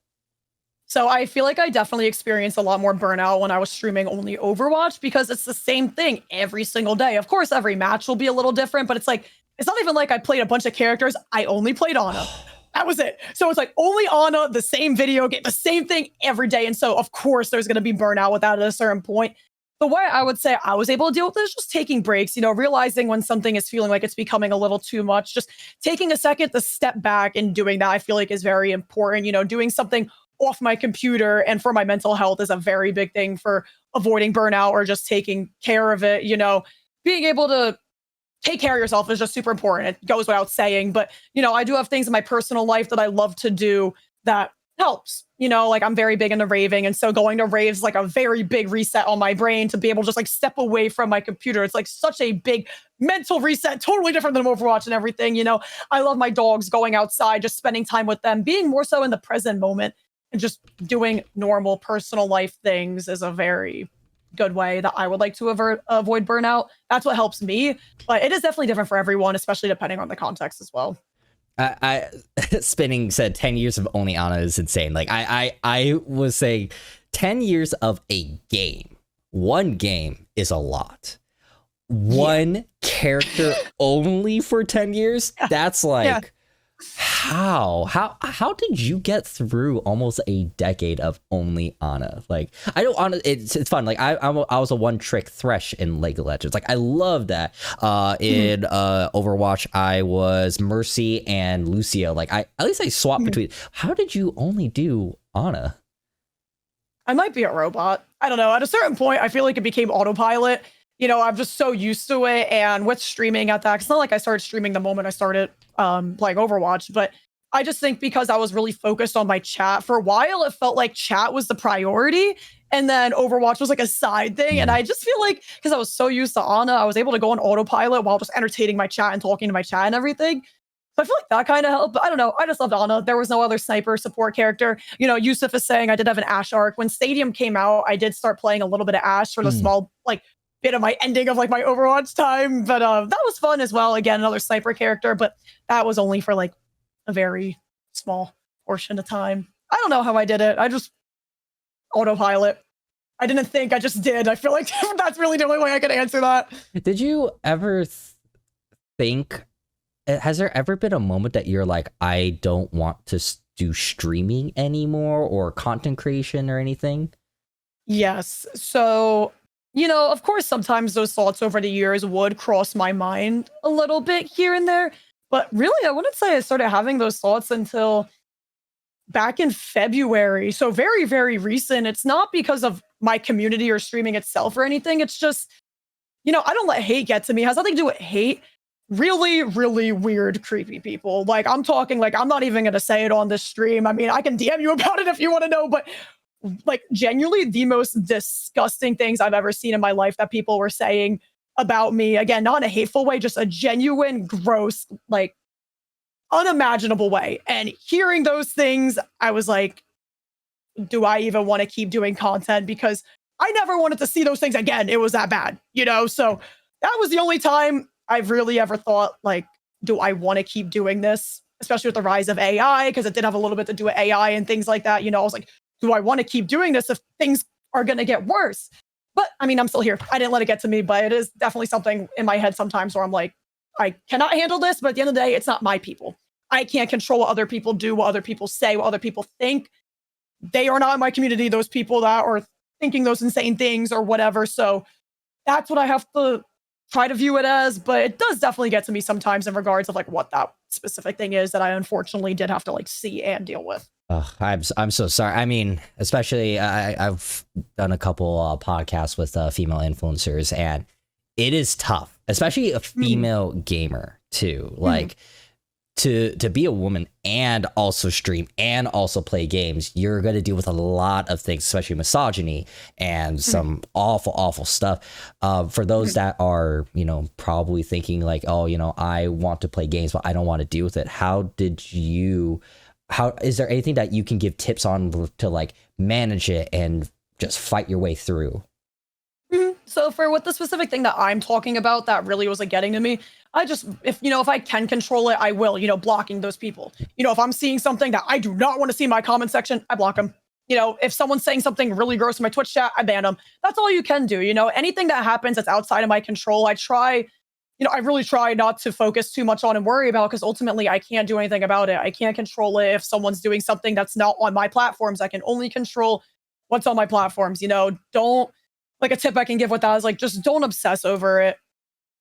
So I feel like I definitely experienced a lot more burnout when I was streaming only Overwatch because it's the same thing every single day. Of course, every match will be a little different, but it's not even like I played a bunch of characters. I only played Ana. That was it. So it's like only Ana, the same video game, the same thing every day. And so of course there's going to be burnout with that at a certain point. The way I would say I was able to deal with it is just taking breaks, realizing when something is feeling like it's becoming a little too much, just taking a second to step back and doing that I feel like is very important. Doing something off my computer and for my mental health is a very big thing for avoiding burnout or just taking care of it. Being able to take care of yourself is just super important. It goes without saying, but I do have things in my personal life that I love to do that helps. Like I'm very big into raving. And so going to raves like a very big reset on my brain to be able to just like step away from my computer. It's like such a big mental reset, totally different than Overwatch and everything. I love my dogs, going outside, just spending time with them, being more so in the present moment. And just doing normal personal life things is a very good way that I would like to avoid burnout. That's what helps me, but it is definitely different for everyone, especially depending on the context as well. I Spinning said 10 years of only Ana is insane. Like I was saying 10 years of a game. One game is a lot. One character only for 10 years? That's like How did you get through almost a decade of only Ana? Like it's fun. Like I was a one trick Thresh in League of Legends. Like I love that. In Overwatch I was Mercy and Lucio. Like at least I swapped between. How did you only do Ana? I might be a robot. I don't know. At a certain point I feel like it became autopilot. I'm just so used to it. And with streaming at that, it's not like I started streaming the moment I started playing Overwatch, but I just think because I was really focused on my chat for a while, it felt like chat was the priority. And then Overwatch was like a side thing. And I just feel like because I was so used to Ana, I was able to go on autopilot while just entertaining my chat and talking to my chat and everything. So I feel like that kind of helped. But I don't know. I just loved Ana. There was no other sniper support character. Yusuf is saying I did have an Ashe arc. When Stadium came out, I did start playing a little bit of Ashe for the small, bit of my ending of my Overwatch time, but that was fun as well. Again, another sniper character, but that was only for a very small portion of time. I don't know how I did it. I just autopilot. I didn't think, I just did. I feel like that's really the only way I could answer that. Did you ever think, has there ever been a moment that you're like, I don't want to do streaming anymore or content creation or anything? Yes. So of course, sometimes those thoughts over the years would cross my mind a little bit here and there. But really, I wouldn't say I started having those thoughts until back in February. So very, very recent. It's not because of my community or streaming itself or anything. It's just, I don't let hate get to me. It has nothing to do with hate. Really, really weird, creepy people. I'm talking, I'm not even going to say it on this stream. I mean, I can DM you about it if you want to know, but genuinely the most disgusting things I've ever seen in my life that people were saying about me. Again, not in a hateful way, just a genuine, gross, like unimaginable way. And hearing those things, I was like, do I even want to keep doing content? Because I never wanted to see those things again. It was that bad, you know? So that was the only time I've really ever thought, like, do I want to keep doing this? Especially with the rise of AI, because it did have a little bit to do with AI and things like that. You know, I was like, do I want to keep doing this if things are going to get worse? But I mean, I'm still here. I didn't let it get to me, but it is definitely something in my head sometimes where I'm like, I cannot handle this. But at the end of the day, it's not my people. I can't control what other people do, what other people say, what other people think. They are not in my community, those people that are thinking those insane things or whatever. So that's what I have to try to view it as. But it does definitely get to me sometimes in regards of like what that specific thing is that I unfortunately did have to like see and deal with. I'm so sorry. I mean, especially I've done a couple podcasts with female influencers, and it is tough, especially a female gamer too. Like to be a woman and also stream and also play games, you're going to deal with a lot of things, especially misogyny and some awful stuff. For those that are, you know, probably thinking like, oh, you know, I want to play games, but I don't want to deal with it. How is there anything that you can give tips on to like manage it and just fight your way through? So for what the specific thing that I'm talking about that really was like getting to me, I just, if I can control it, I will, blocking those people. If I'm seeing something that I do not want to see in my comment section, I block them. If someone's saying something really gross in my Twitch chat, I ban them. That's all you can do. Anything that happens that's outside of my control, I really try not to focus too much on and worry about, because ultimately I can't do anything about it. I can't control it. If someone's doing something that's not on my platforms, I can only control what's on my platforms. Don't, like, a tip I can give with that is like, just don't obsess over it.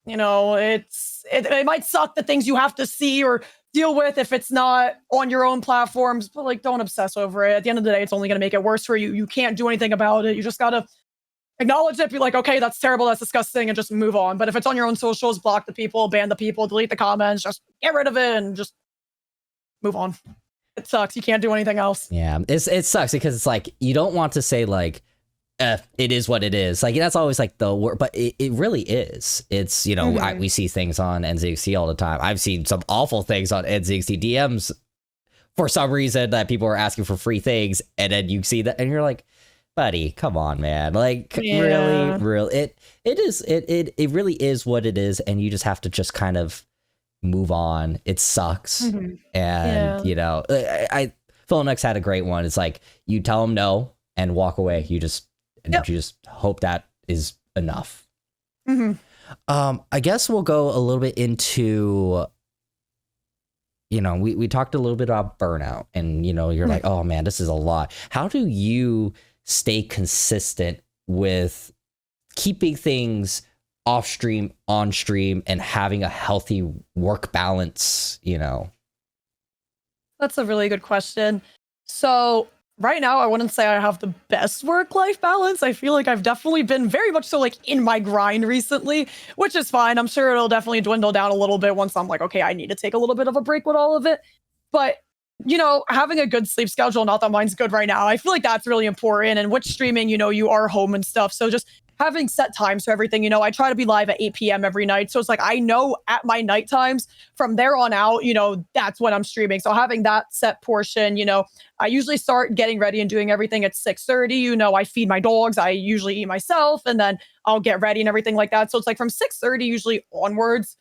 It might suck the things you have to see or deal with if it's not on your own platforms, but like, don't obsess over it. At the end of the day, it's only going to make it worse for you. You can't do anything about it. You just got to acknowledge it, be like, okay, that's terrible, that's disgusting, and just move on. But if it's on your own socials, block the people, ban the people, delete the comments, just get rid of it and just move on. It sucks. You can't do anything else. Yeah, it sucks because it's like, you don't want to say like, it is what it is. Like, that's always like the word, but it really is. It's, we see things on NZXT all the time. I've seen some awful things on NZXT DMs for some reason that people are asking for free things, and then you see that and you're like, buddy, come on, man. Like, really, it really is what it is, and you just have to just kind of move on. It sucks. And Philonex had a great one. It's like, you tell them no and walk away. You just hope that is enough. I guess we'll go a little bit into, we talked a little bit about burnout, and you're like, oh man, this is a lot. How do you stay consistent with keeping things off stream, on stream, and having a healthy work balance? That's a really good question. So right now, I wouldn't say I have the best work-life balance. I feel like I've definitely been very much so like in my grind recently, which is fine. I'm sure it'll definitely dwindle down a little bit once I'm like, okay, I need to take a little bit of a break with all of it. But having a good sleep schedule, not that mine's good right now, I feel like that's really important. And with streaming, you are home and stuff. So just having set times for everything, I try to be live at 8 p.m. every night. So it's like, I know at my night times from there on out, that's when I'm streaming. So having that set portion, I usually start getting ready and doing everything at 6:30. I feed my dogs. I usually eat myself, and then I'll get ready and everything like that. So it's like from 6:30 usually onwards,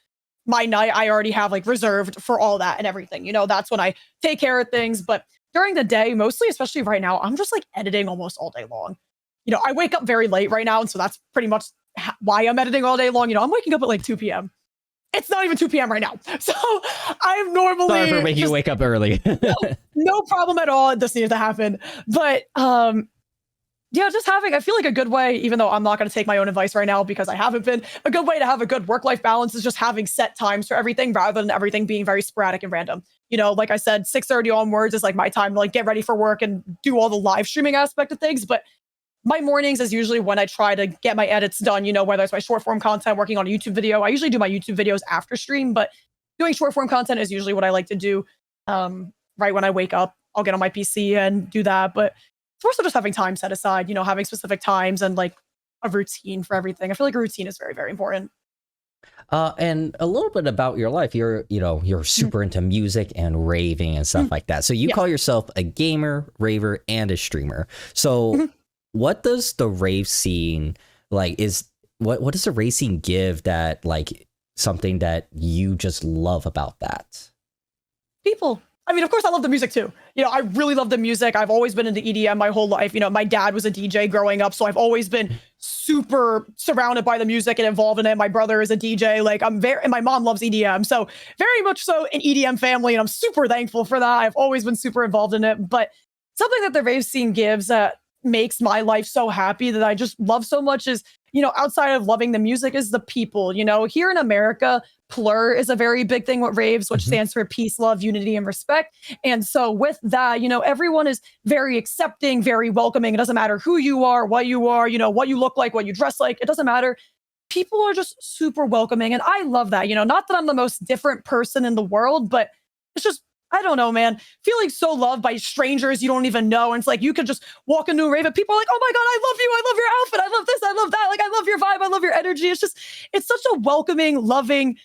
my night I already have like reserved for all that and everything. That's when I take care of things. But during the day, mostly, especially right now, I'm just like editing almost all day long. I wake up very late right now, and so that's pretty much why I'm editing all day long. I'm waking up at like 2 p.m. It's not even 2 p.m. right now. So I'm normally... Sorry for making you wake up early. no problem at all. This needs to happen. But just having, I feel like a good way, even though I'm not going to take my own advice right now because I haven't been, a good way to have a good work-life balance is just having set times for everything rather than everything being very sporadic and random. Like I said, 6:30 onwards is like my time to like get ready for work and do all the live streaming aspect of things. But my mornings is usually when I try to get my edits done, whether it's my short form content, working on a YouTube video. I usually do my YouTube videos after stream, but doing short form content is usually what I like to do. Right when I wake up, I'll get on my PC and do that. But it's also just having time set aside, having specific times and like a routine for everything. I feel like a routine is very, very important. And a little bit about your life. You're super into music and raving and stuff like that. So you Yeah. call yourself a gamer, raver, and a streamer. So what does the rave scene like what does the rave scene give that like something that you just love about that? People. I mean, of course, I love the music too. I really love the music. I've always been into EDM my whole life. My dad was a DJ growing up, so I've always been super surrounded by the music and involved in it. My brother is a DJ. Like and my mom loves EDM, so very much so an EDM family, and I'm super thankful for that. I've always been super involved in it. But something that the rave scene gives that makes my life so happy that I just love so much is, outside of loving the music is the people. Here in America, PLUR is a very big thing with raves, which stands for peace, love, unity, and respect. And so with that, everyone is very accepting, very welcoming. It doesn't matter who you are, what you look like, what you dress like. It doesn't matter. People are just super welcoming. And I love that. Not that I'm the most different person in the world, but it's just, I don't know, man. Feeling so loved by strangers you don't even know. And it's like you could just walk into a rave and people are like, oh my God, I love you. I love your outfit. I love this. I love that. Like, I love your vibe. I love your energy. It's such a welcoming, loving,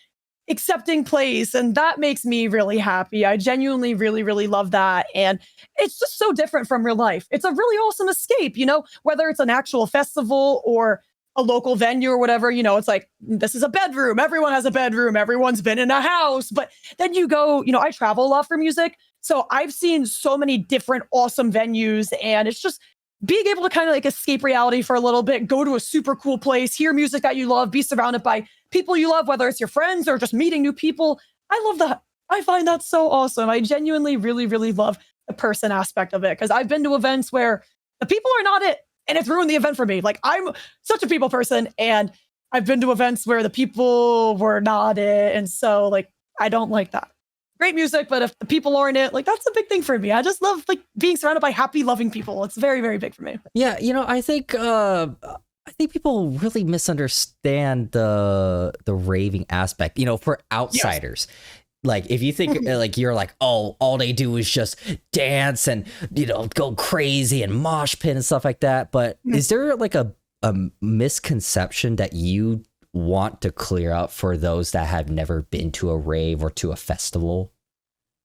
accepting place. And that makes me really happy. I genuinely really, really love that. And it's just so different from real life. It's a really awesome escape, whether it's an actual festival or a local venue or whatever, it's like, this is a bedroom. Everyone has a bedroom. Everyone's been in a house. But then you go, I travel a lot for music. So I've seen so many different awesome venues, and it's just being able to kind of like escape reality for a little bit, go to a super cool place, hear music that you love, be surrounded by people you love, whether it's your friends or just meeting new people. I love that. I find that so awesome. I genuinely really, really love the person aspect of it, because I've been to events where the people are not it, and it's ruined the event for me. Like, I'm such a people person, and I've been to events where the people were not it. And so like, I don't like that. Great music, but if the people aren't it, like, that's a big thing for me. I just love like being surrounded by happy, loving people. It's very, very big for me. Yeah, I think people really misunderstand the raving aspect. For outsiders. Yes. Like if you think like you're like, oh, all they do is just dance and go crazy and mosh pit and stuff like that. But is there like a misconception that you want to clear up for those that have never been to a rave or to a festival?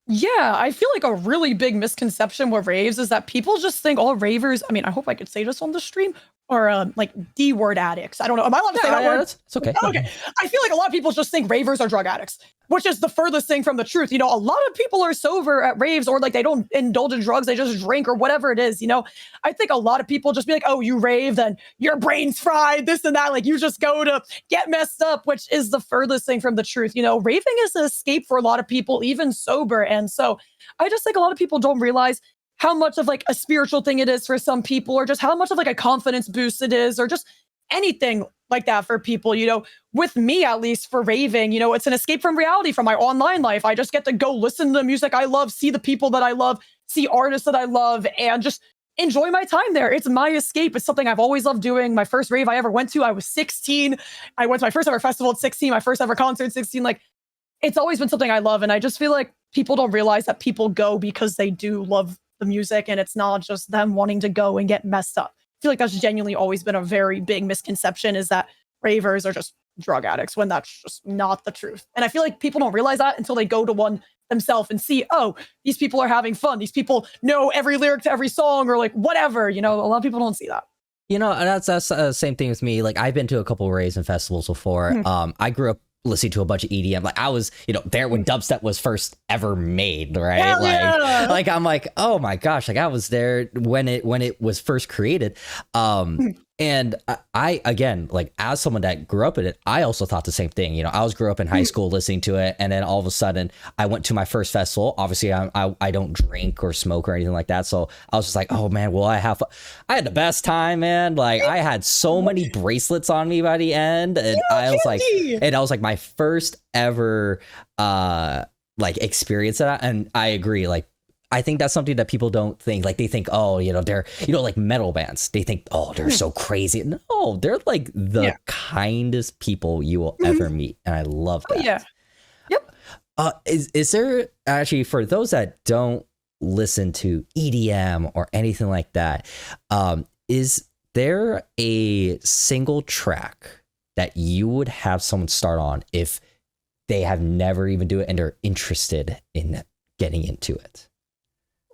Yeah, I feel like a really big misconception with raves is that people just think all ravers, I mean, I hope I could say this on the stream, are like D-word addicts. I don't know. Am I allowed to say that word? It's okay. Okay. I feel like a lot of people just think ravers are drug addicts, which is the furthest thing from the truth. A lot of people are sober at raves, or like they don't indulge in drugs, they just drink or whatever it is. I think a lot of people just be like, oh, you rave, then your brain's fried, this and that. Like you just go to get messed up, which is the furthest thing from the truth. Raving is an escape for a lot of people, even sober. And so I just think a lot of people don't realize how much of like a spiritual thing it is for some people, or just how much of like a confidence boost it is, or just anything like that for people. With me, at least for raving, it's an escape from reality, from my online life. I just get to go listen to the music I love, see the people that I love, see artists that I love, and just enjoy my time there. It's my escape. It's something I've always loved doing. My first rave I ever went to, I was 16. I went to my first ever festival at 16, my first ever concert at 16. Like, it's always been something I love. And I just feel like people don't realize that people go because they do love the music, and it's not just them wanting to go and get messed up. I feel like that's genuinely always been a very big misconception, is that ravers are just drug addicts, when that's just not the truth. And I feel like people don't realize that until they go to one themselves and see, oh, these people are having fun. These people know every lyric to every song, or like whatever, a lot of people don't see that. That's the same thing with me. Like I've been to a couple of raves and festivals before. I grew up listening to a bunch of EDM. Like I was, there when dubstep was first ever made, right? Like I'm like, oh my gosh, like I was there when it was first created. And I again, like as someone that grew up in it, I also thought the same thing. I grew up in high school listening to it, and then all of a sudden I went to my first festival. Obviously, I don't drink or smoke or anything like that, so I was just like, oh man, well I had the best time, man. Like I had so many bracelets on me by the end, and I was like my first ever like experience of that. And I agree, like I think that's something that people don't think. Like they think, oh, they're, like metal bands. They think, oh, they're so crazy. No, they're like the kindest people you will ever meet. And I love that. Oh, yeah. Yep. Is there actually, for those that don't listen to EDM or anything like that, is there a single track that you would have someone start on if they have never even do it and are interested in getting into it?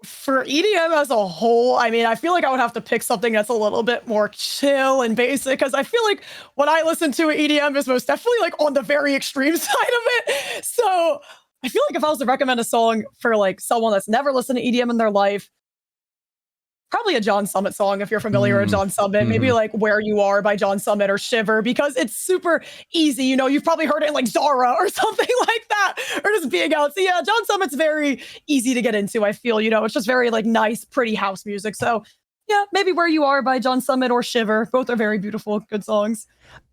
For EDM as a whole, I mean, I feel like I would have to pick something that's a little bit more chill and basic, because I feel like what I listen to EDM is most definitely like on the very extreme side of it. So I feel like if I was to recommend a song for like someone that's never listened to EDM in their life, probably a John Summit song, if you're familiar with John Summit, maybe like Where You Are by John Summit or Shiver, because it's super easy. You know, you've probably heard it in like Zara or something like that, or just being out. So yeah, John Summit's very easy to get into, I feel. You know, it's just very like nice, pretty house music. So yeah, maybe Where You Are by John Summit or Shiver. Both are very beautiful, good songs.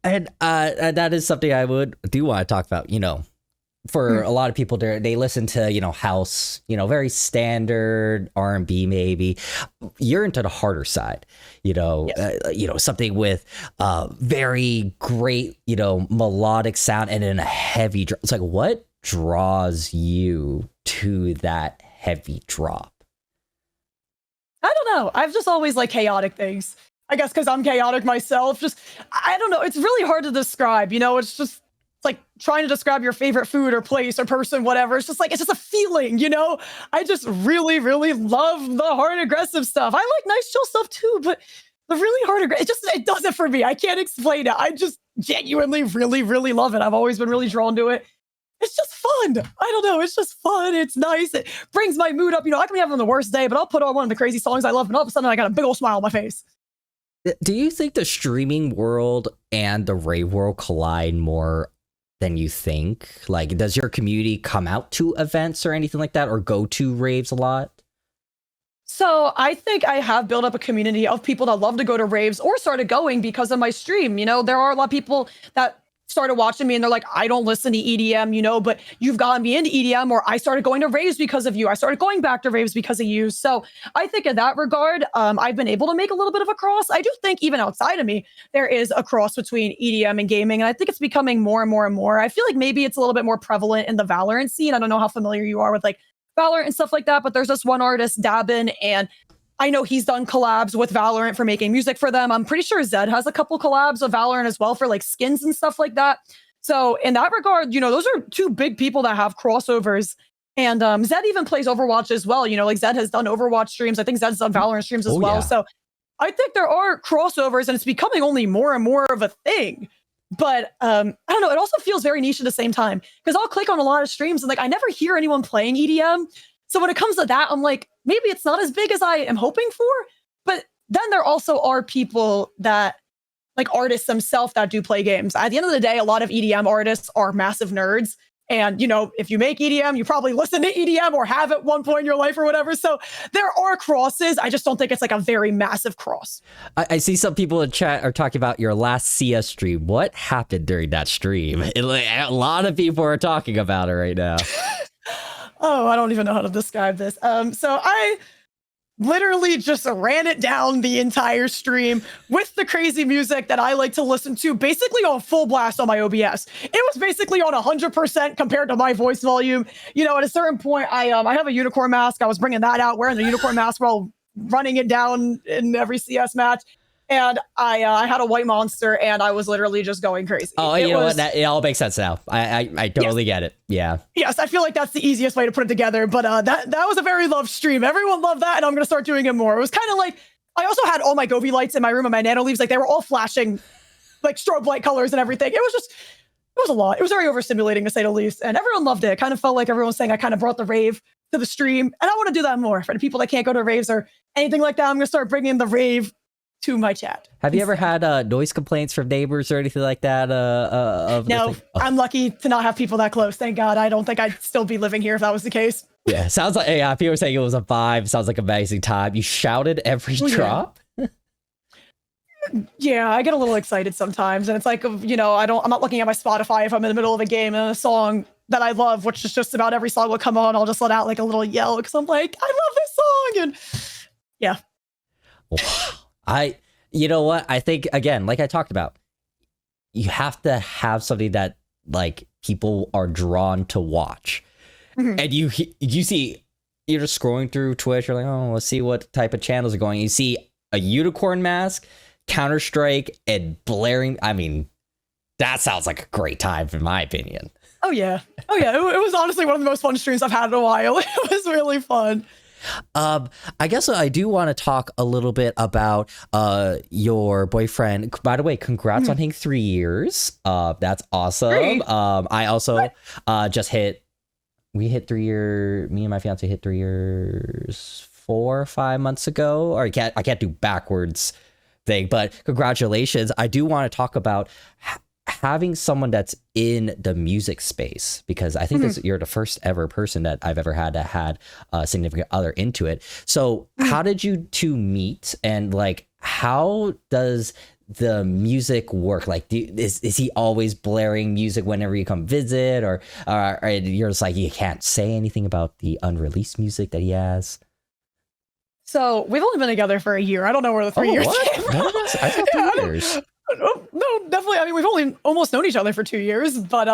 And that is something I do want to talk about, you know. For a lot of people, they listen to, you know, house, you know, very standard R&B maybe. You're into the harder side, you know, something with very great, you know, melodic sound and then a heavy drop. It's like, what draws you to that heavy drop? I don't know. I've just always liked chaotic things. I guess because I'm chaotic myself. Just, I don't know. It's really hard to describe. You know, it's just like trying to describe your favorite food or place or person, whatever. It's just like, it's just a feeling, you know? I just really, really love the hard aggressive stuff. I like nice chill stuff too, but the really hard aggressive, it does it for me. I can't explain it. I just genuinely really, really love it. I've always been really drawn to it. It's just fun. I don't know. It's just fun. It's nice. It brings my mood up. You know, I can be having the worst day, but I'll put on one of the crazy songs I love, and all of a sudden I got a big old smile on my face. Do you think the streaming world and the rave world collide more than you think? Like, does your community come out to events or anything like that, or go to raves a lot? So I think I have built up a community of people that love to go to raves or started going because of my stream. You know, there are a lot of people that started watching me and they're like, I don't listen to EDM, you know, but you've gotten me into EDM, or I started going to raves because of you. I started going back to raves because of you. So I think in that regard, I've been able to make a little bit of a cross. I do think even outside of me, there is a cross between EDM and gaming. And I think it's becoming more and more and more. I feel like maybe it's a little bit more prevalent in the Valorant scene. I don't know how familiar you are with like Valorant and stuff like that, but there's this one artist, Dabin, and I know he's done collabs with Valorant for making music for them. I'm pretty sure Zed has a couple collabs with Valorant as well for like skins and stuff like that. So in that regard, you know, those are two big people that have crossovers. And Zed even plays Overwatch as well. You know, like Zed has done Overwatch streams. I think Zed's done Valorant streams as well. Yeah. So I think there are crossovers and it's becoming only more and more of a thing. But I don't know, it also feels very niche at the same time, because I'll click on a lot of streams and like I never hear anyone playing EDM. So when it comes to that, I'm like, maybe it's not as big as I am hoping for. But then there also are people that, like artists themselves, that do play games. At the end of the day, a lot of EDM artists are massive nerds. And, you know, if you make EDM, you probably listen to EDM or have at one point in your life or whatever. So there are crosses. I just don't think it's like a very massive cross. I see some people in chat are talking about your last CS stream. What happened during that stream? A lot of people are talking about it right now. Oh, I don't even know how to describe this. So I literally just ran it down the entire stream with the crazy music that I like to listen to, basically on full blast on my OBS. It was basically on 100% compared to my voice volume. You know, at a certain point, I have a unicorn mask. I was bringing that out, wearing the unicorn mask while running it down in every CS match. And I had a white monster, and I was literally just going crazy. Oh, you know what? It all makes sense now. I totally get it. Yeah. Yes, I feel like that's the easiest way to put it together. But that was a very loved stream. Everyone loved that, and I'm going to start doing it more. It was kind of like, I also had all my Gobi lights in my room and my nano leaves. Like, they were all flashing, like, strobe light colors and everything. It was a lot. It was very overstimulating, to say the least. And everyone loved it. It kind of felt like everyone was saying I kind of brought the rave to the stream. And I want to do that more. For the people that can't go to raves or anything like that, I'm going to start bringing the rave to my chat. Have you ever had noise complaints from neighbors or anything like that? No, I'm lucky to not have people that close. Thank God. I don't think I'd still be living here if that was the case. Yeah, sounds like, yeah, people were saying it was a vibe. Sounds like an amazing time. You shouted every drop? Yeah, I get a little excited sometimes. And it's like, you know, I'm not looking at my Spotify if I'm in the middle of a game and a song that I love, which is just about every song will come on. I'll just let out like a little yell because I'm like, I love this song. And yeah. Wow. You know what? I think, again, like I talked about, you have to have something that like people are drawn to watch. Mm-hmm. And you see, you're just scrolling through Twitch, you're like, oh, let's see what type of channels are going. You see a unicorn mask, Counter-Strike, and blaring. I mean, That sounds like a great time, in my opinion. Oh yeah. It was honestly one of the most fun streams I've had in a while. It was really fun. I guess I do want to talk a little bit about your boyfriend. By the way, congrats on hitting 3 years. That's awesome. Great. I also just hit. We hit 3 year. Me and my fiance hit 3 years 4 or 5 months ago. Or I can't do backwards thing. But congratulations. I do want to talk about having someone that's in the music space, because I think you're the first ever person that I've ever had that had a significant other into it. So how did you two meet, and like, how does the music work? Like, is he always blaring music whenever you come visit, or you're just like, you can't say anything about the unreleased music that he has? So we've only been together for a year. I don't know where the 3 years came from. I thought 3 years. No, definitely. I mean, we've only almost known each other for 2 years, but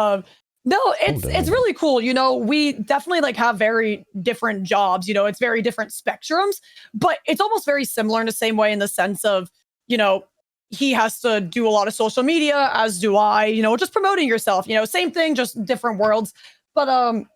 no, it's really cool. You know, we definitely like have very different jobs. You know, it's very different spectrums, but it's almost very similar in the same way, in the sense of, you know, he has to do a lot of social media, as do I. You know, just promoting yourself. You know, same thing, just different worlds. But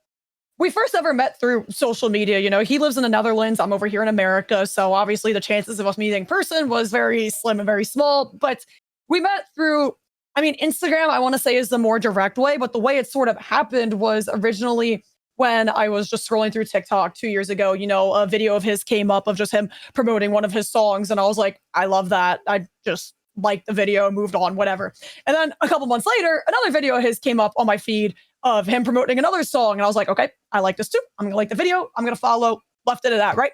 we first ever met through social media. You know, he lives in the Netherlands. I'm over here in America. So obviously the chances of us meeting in person was very slim and very small. But we met through, I mean, Instagram, I want to say, is the more direct way. But the way it sort of happened was originally when I was just scrolling through TikTok 2 years ago. You know, a video of his came up of just him promoting one of his songs. And I was like, I love that. I just liked the video, moved on, whatever. And then a couple months later, another video of his came up on my feed of him promoting another song. And I was like, okay, I like this too. I'm going to like the video. I'm going to follow. Left it at that, right?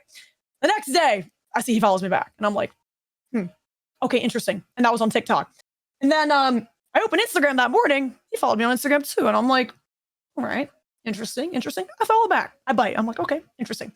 The next day, I see he follows me back. And I'm like, okay, interesting. And that was on TikTok. And then I opened Instagram that morning. He followed me on Instagram too. And I'm like, all right, interesting. I follow back. I bite. I'm like, okay, interesting.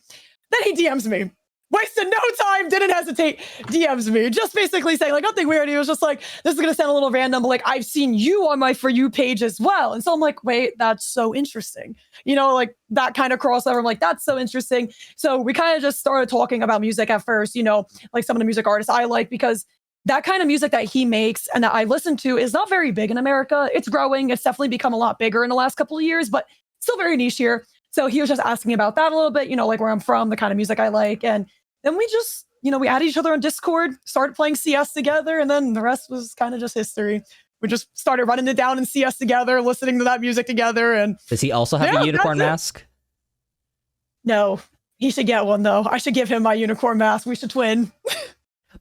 Then he DMs me. Wasted no time, didn't hesitate, DMs me. Just basically saying, like, nothing weird. He was just like, this is going to sound a little random, but like, I've seen you on my For You page as well. And so I'm like, wait, that's so interesting. You know, like that kind of crossover. I'm like, that's so interesting. So we kind of just started talking about music at first, you know, like some of the music artists I like, because that kind of music that he makes and that I listen to is not very big in America. It's growing. It's definitely become a lot bigger in the last couple of years, but still very niche here. So he was just asking me about that a little bit, you know, like where I'm from, the kind of music I like. And then we just, you know, we added each other on Discord, started playing CS together, and then the rest was kind of just history. We just started running it down in CS together, listening to that music together. And does he also have a unicorn mask? No, he should get one though. I should give him my unicorn mask. We should twin.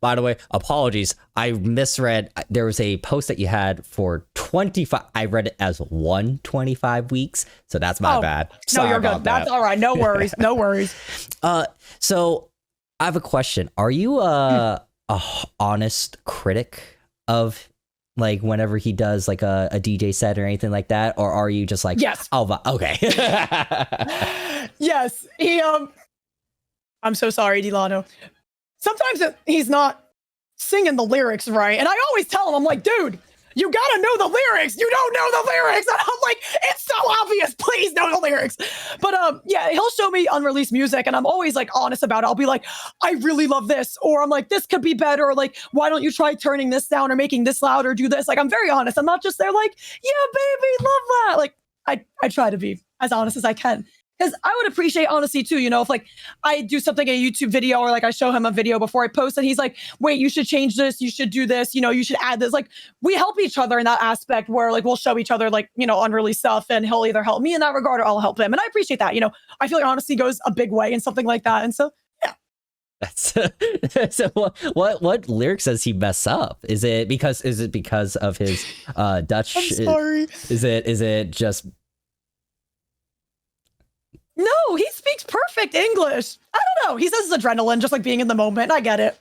By the way, apologies. I misread. There was a post that you had for 25. I read it as 125 weeks. So that's my bad. Sorry, no, you're good. That's all right. No worries. No worries. So I have a question. Are you a honest critic of like whenever he does like a DJ set or anything like that? Or are you just like, yes. Oh, okay. Yes. I'm so sorry, Delano. Sometimes he's not singing the lyrics right. And I always tell him, I'm like, dude, you gotta know the lyrics. You don't know the lyrics. And I'm like, it's so obvious. Please know the lyrics. But yeah, he'll show me unreleased music and I'm always like honest about it. I'll be like, I really love this. Or I'm like, this could be better. Or like, why don't you try turning this down or making this louder? Do this. Like, I'm very honest. I'm not just there like, yeah, baby, love that. Like, I try to be as honest as I can. Because I would appreciate honesty too, you know, if like I do something, a YouTube video, or like I show him a video before I post and he's like, wait, you should change this, you should do this, you know, you should add this. Like we help each other in that aspect where like we'll show each other like, you know, unreleased stuff and he'll either help me in that regard or I'll help him. And I appreciate that. You know, I feel like honesty goes a big way in something like that. And so, yeah. That's so what lyrics does he mess up? Is it because of his Dutch? I'm sorry. Is it just? No, he speaks perfect English. I don't know. He says it's adrenaline, just like being in the moment. I get it.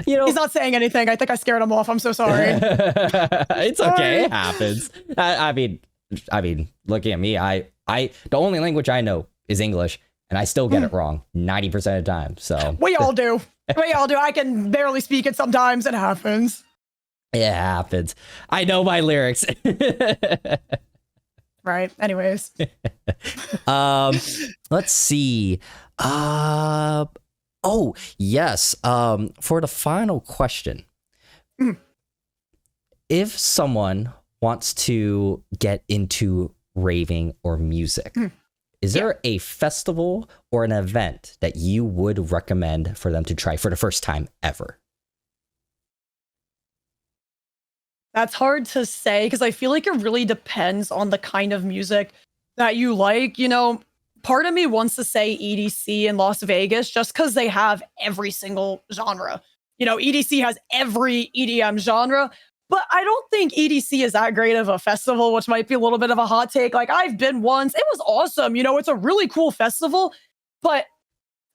You know, he's not saying anything. I think I scared him off. I'm so sorry. It's okay. It happens. I mean, looking at me, the only language I know is English, and I still get it wrong 90% of the time. So we all do. I can barely speak it sometimes. It happens. It happens. I know my lyrics. Right. Anyways. Let's see. Oh, yes. For the final question, if someone wants to get into raving or music, is there a festival or an event that you would recommend for them to try for the first time ever? That's hard to say because I feel like it really depends on the kind of music that you like. You know, part of me wants to say EDC in Las Vegas just because they have every single genre. You know, EDC has every EDM genre, but I don't think EDC is that great of a festival, which might be a little bit of a hot take. Like, I've been once, it was awesome. You know, it's a really cool festival, but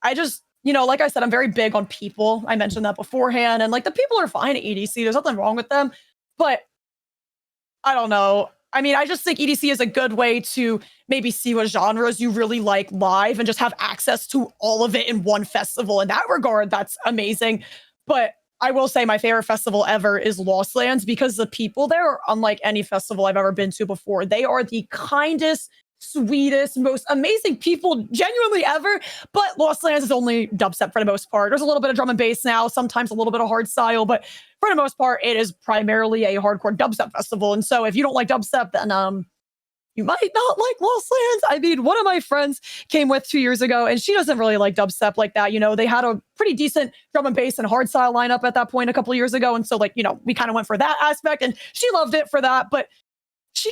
I just, you know, like I said, I'm very big on people. I mentioned that beforehand, and like the people are fine at EDC. There's nothing wrong with them. But I don't know. I mean, I just think EDC is a good way to maybe see what genres you really like live and just have access to all of it in one festival. In that regard, that's amazing. But I will say my favorite festival ever is Lost Lands because the people there are unlike any festival I've ever been to before. They are the kindest, sweetest, most amazing people genuinely ever. But Lost Lands is only dubstep for the most part. There's a little bit of drum and bass now, sometimes a little bit of hard style, but for the most part, it is primarily a hardcore dubstep festival. And so if you don't like dubstep, then you might not like Lost Lands. I mean, one of my friends came with 2 years ago, and she doesn't really like dubstep like that. You know, they had a pretty decent drum and bass and hard style lineup at that point a couple of years ago. And so, like, you know, we kind of went for that aspect, and she loved it for that. But she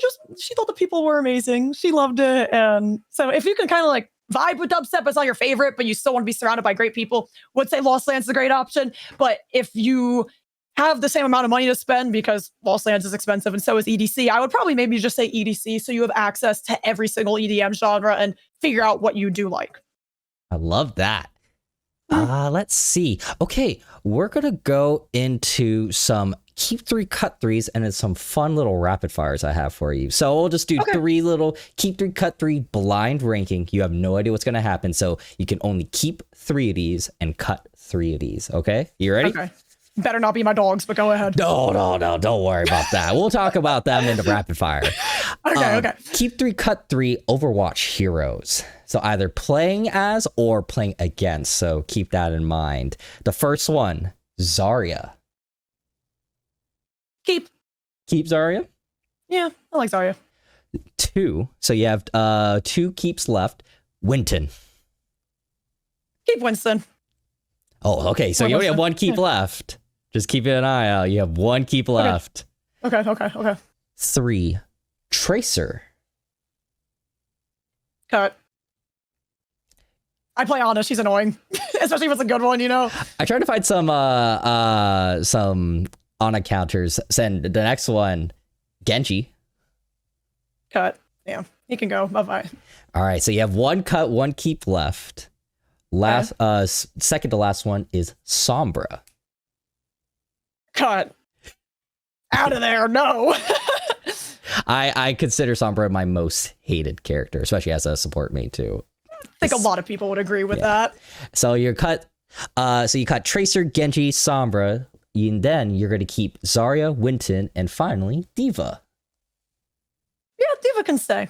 thought the people were amazing. She loved it. And so if you can kind of like vibe with dubstep, it's not your favorite, but you still want to be surrounded by great people, would say Lost Lands is a great option. But if you have the same amount of money to spend, because Lost Lands is expensive and so is EDC, I would probably maybe just say EDC so you have access to every single EDM genre and figure out what you do like. I love that. Let's see. Okay, we're going to go into some keep three, cut threes, and then some fun little rapid fires I have for you. So we'll just do three little keep three, cut three blind ranking. You have no idea what's going to happen. So you can only keep 3 of these and cut 3 of these. Okay, you ready? Okay. Better not be my dogs, but go ahead. No, don't worry about that. We'll talk about them in the rapid fire. Okay. Keep 3, cut 3 Overwatch heroes. So either playing as or playing against. So keep that in mind. The first one, Zarya. Keep Zarya? Yeah, I like Zarya. 2. So you have 2 keeps left. Winton. Keep Winston. Oh, okay. So you only have 1 keep left. Just keep an eye out. You have 1 keep left. Okay. 3, Tracer. Cut. I play Ana. She's annoying, especially if it's a good one. You know. I tried to find some Ana counters. Send the next one, Genji. Cut. Yeah, he can go. Bye. All right. So you have 1 cut, 1 keep left. Last, second to last one is Sombra. Cut. Out of there. No. I consider Sombra my most hated character, especially as a support main too. I think a lot of people would agree with that. So you cut Tracer, Genji, Sombra, and then you're going to keep Zarya, Winton, and finally Diva. Yeah, Diva can stay.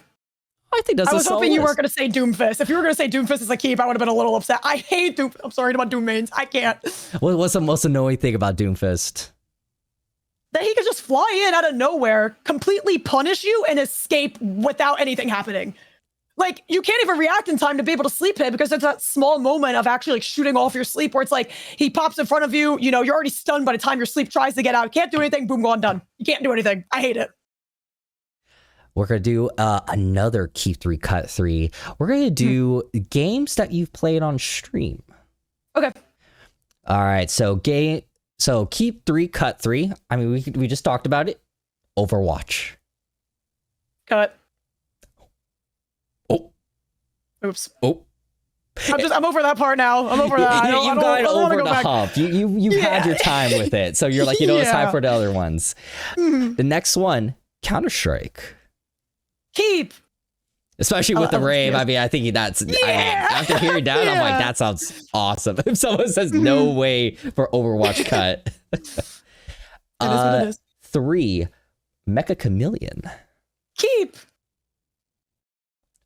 I think that's I was hoping you weren't going to say Doomfist. If you were going to say Doomfist as a keep, I would have been a little upset. I hate Doom. I'm sorry about Doom mains. I can't. What's the most annoying thing about Doomfist? That he could just fly in out of nowhere, completely punish you, and escape without anything happening. Like, you can't even react in time to be able to sleep hit because there's that small moment of actually like shooting off your sleep where it's like he pops in front of you, you know, you're already stunned by the time your sleep tries to get out. Can't do anything, boom, gone, done. You can't do anything. I hate it. We're going to do another keep 3, cut 3. We're going to do games that you've played on stream. Okay. All right. So keep 3, cut 3. I mean, we just talked about it. Overwatch. Cut. Oh. Oops. Oh. I'm over that part now. I'm over that. You've gone over the hump. You've had your time with it. So you're like, it's time for the other ones. The next one, Counter-Strike. Keep. Especially with the rave. I mean, I think that's, after hearing that, I'm like, that sounds awesome. If someone says no way for Overwatch cut. It is what it is. 3, Mecha Chameleon. Keep.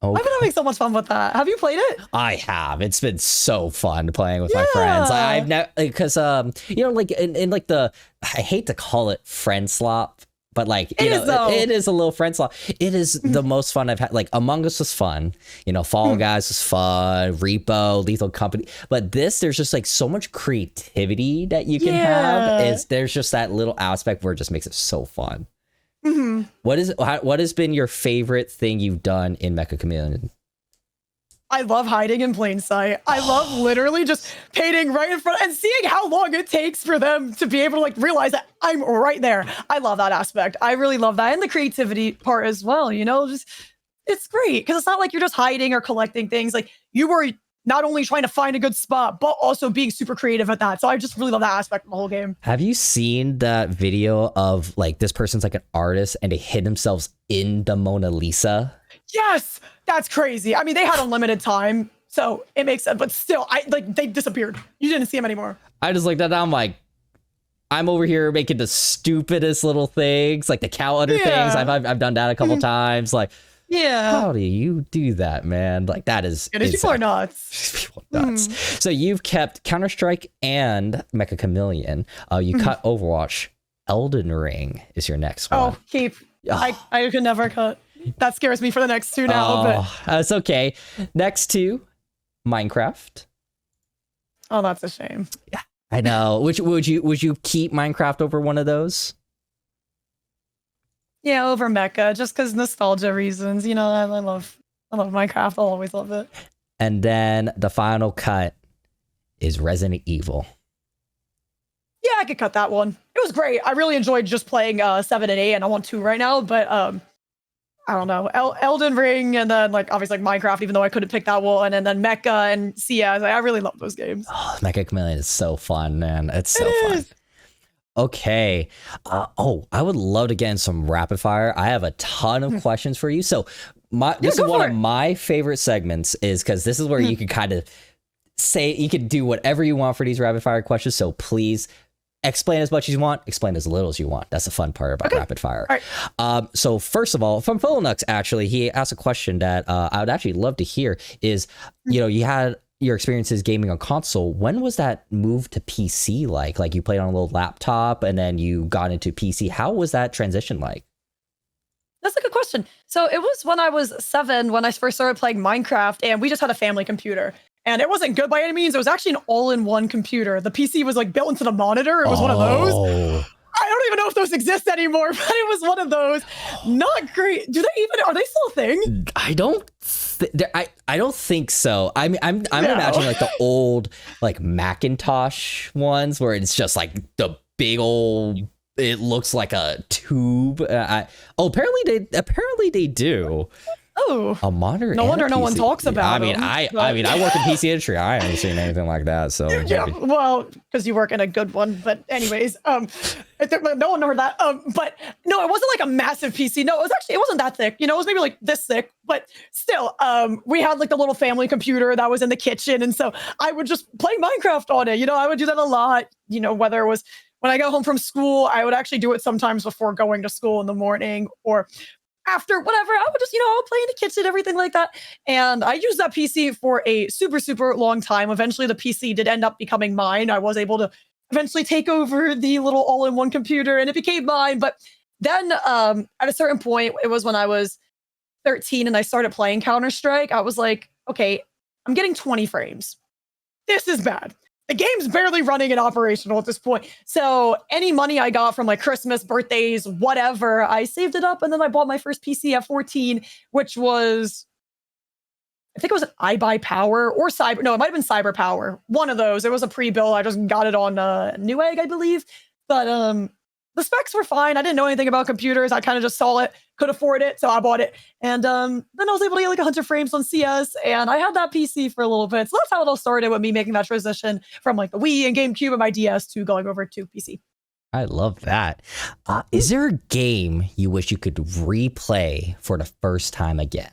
Okay. I've been having so much fun with that. Have you played it? I have. It's been so fun playing with my friends. I've never, because like in like the, I hate to call it friend slop, But like, it is a little friend slot. It is the most fun I've had. Like Among Us was fun, Fall Guys was fun, Repo, Lethal Company. But there's just like so much creativity that you can have. There's just that little aspect where it just makes it so fun. What has been your favorite thing you've done in Mecha Chameleon? I love hiding in plain sight. I love literally just painting right in front and seeing how long it takes for them to be able to like realize that I'm right there. I love that aspect. I really love that. And the creativity part as well, just it's great because it's not like you're just hiding or collecting things. Like you were not only trying to find a good spot, but also being super creative at that. So I just really love that aspect of the whole game. Have you seen that video of like this person's like an artist and they hid themselves in the Mona Lisa? Yes, that's crazy. I mean, they had unlimited time, so it makes sense. But still, they disappeared. You didn't see them anymore. I just like that. I'm like, I'm over here making the stupidest little things, like the cow udder things. I've done that a couple times. Like, how do you do that, man? Like that is. These people are nuts. People are nuts. So you've kept Counter-Strike and Mecha Chameleon. You cut Overwatch. Elden Ring is your next one. Oh, keep. I could never cut. That scares me for the next two now. But that's okay. Next two, Minecraft. Oh, that's a shame. Yeah, I know. Would you keep Minecraft over one of those? Yeah, over Mecha, just because nostalgia reasons. I love Minecraft. I'll always love it. And then the final cut is Resident Evil. Yeah, I could cut that one. It was great. I really enjoyed just playing 7 and 8, and I want 2 right now. But I don't know, Elden Ring, and then like obviously like Minecraft, even though I couldn't pick that one, and then Mecha and CS. I really love those games. Oh, Mecha Chameleon is so fun, man. It's so fun. Okay. I would love to get in some rapid fire. I have a ton of questions for you. So this is one of my favorite segments, is because this is where you can kind of say, you can do whatever you want for these rapid fire questions. So please explain as much as you want, explain as little as you want. That's the fun part about rapid fire. Right. So first of all, from Philonux, actually, he asked a question that I would actually love to hear is, you had your experiences gaming on console. When was that move to PC like? Like you played on a little laptop and then you got into PC. How was that transition like? That's a good question. So it was when I was 7 when I first started playing Minecraft, and we just had a family computer. And it wasn't good by any means. It was actually an all-in-one computer. The PC was like built into the monitor. It was one of those. I don't even know if those exist anymore, but it was one of those. Not great. Are they still a thing? I don't think so. I'm imagining like the old like Macintosh ones where it's just like the big old, it looks like a tube. Apparently they do. Oh, a monitor. No wonder no one talks about it. I work in PC industry. I haven't seen anything like that. So yeah, well, because you work in a good one. But anyways, no one heard that. But no, it wasn't like a massive PC. No, it wasn't that thick. It was maybe like this thick. But still, we had like the little family computer that was in the kitchen, and so I would just play Minecraft on it. I would do that a lot. Whether it was when I got home from school, I would actually do it sometimes before going to school in the morning, or after whatever, I would just, I would play in the kitchen, everything like that. And I used that PC for a super, super long time. Eventually, the PC did end up becoming mine. I was able to eventually take over the little all-in-one computer, and it became mine. But then at a certain point, it was when I was 13 and I started playing Counter-Strike. I was like, okay, I'm getting 20 frames. This is bad. The game's barely running and operational at this point. So any money I got from like Christmas, birthdays, whatever, I saved it up. And then I bought my first PC at 14, which was, I think it was an iBuyPower or Cyber. No, it might've been CyberPower. One of those. It was a pre-build. I just got it on Newegg, I believe. But the specs were fine. I didn't know anything about computers. I kind of just saw it, could afford it, so I bought it. And then I was able to get like 100 frames on CS, and I had that PC for a little bit. So that's how it all started, with me making that transition from like the Wii and GameCube and my DS to going over to PC. I love that. Is there a game you wish you could replay for the first time again?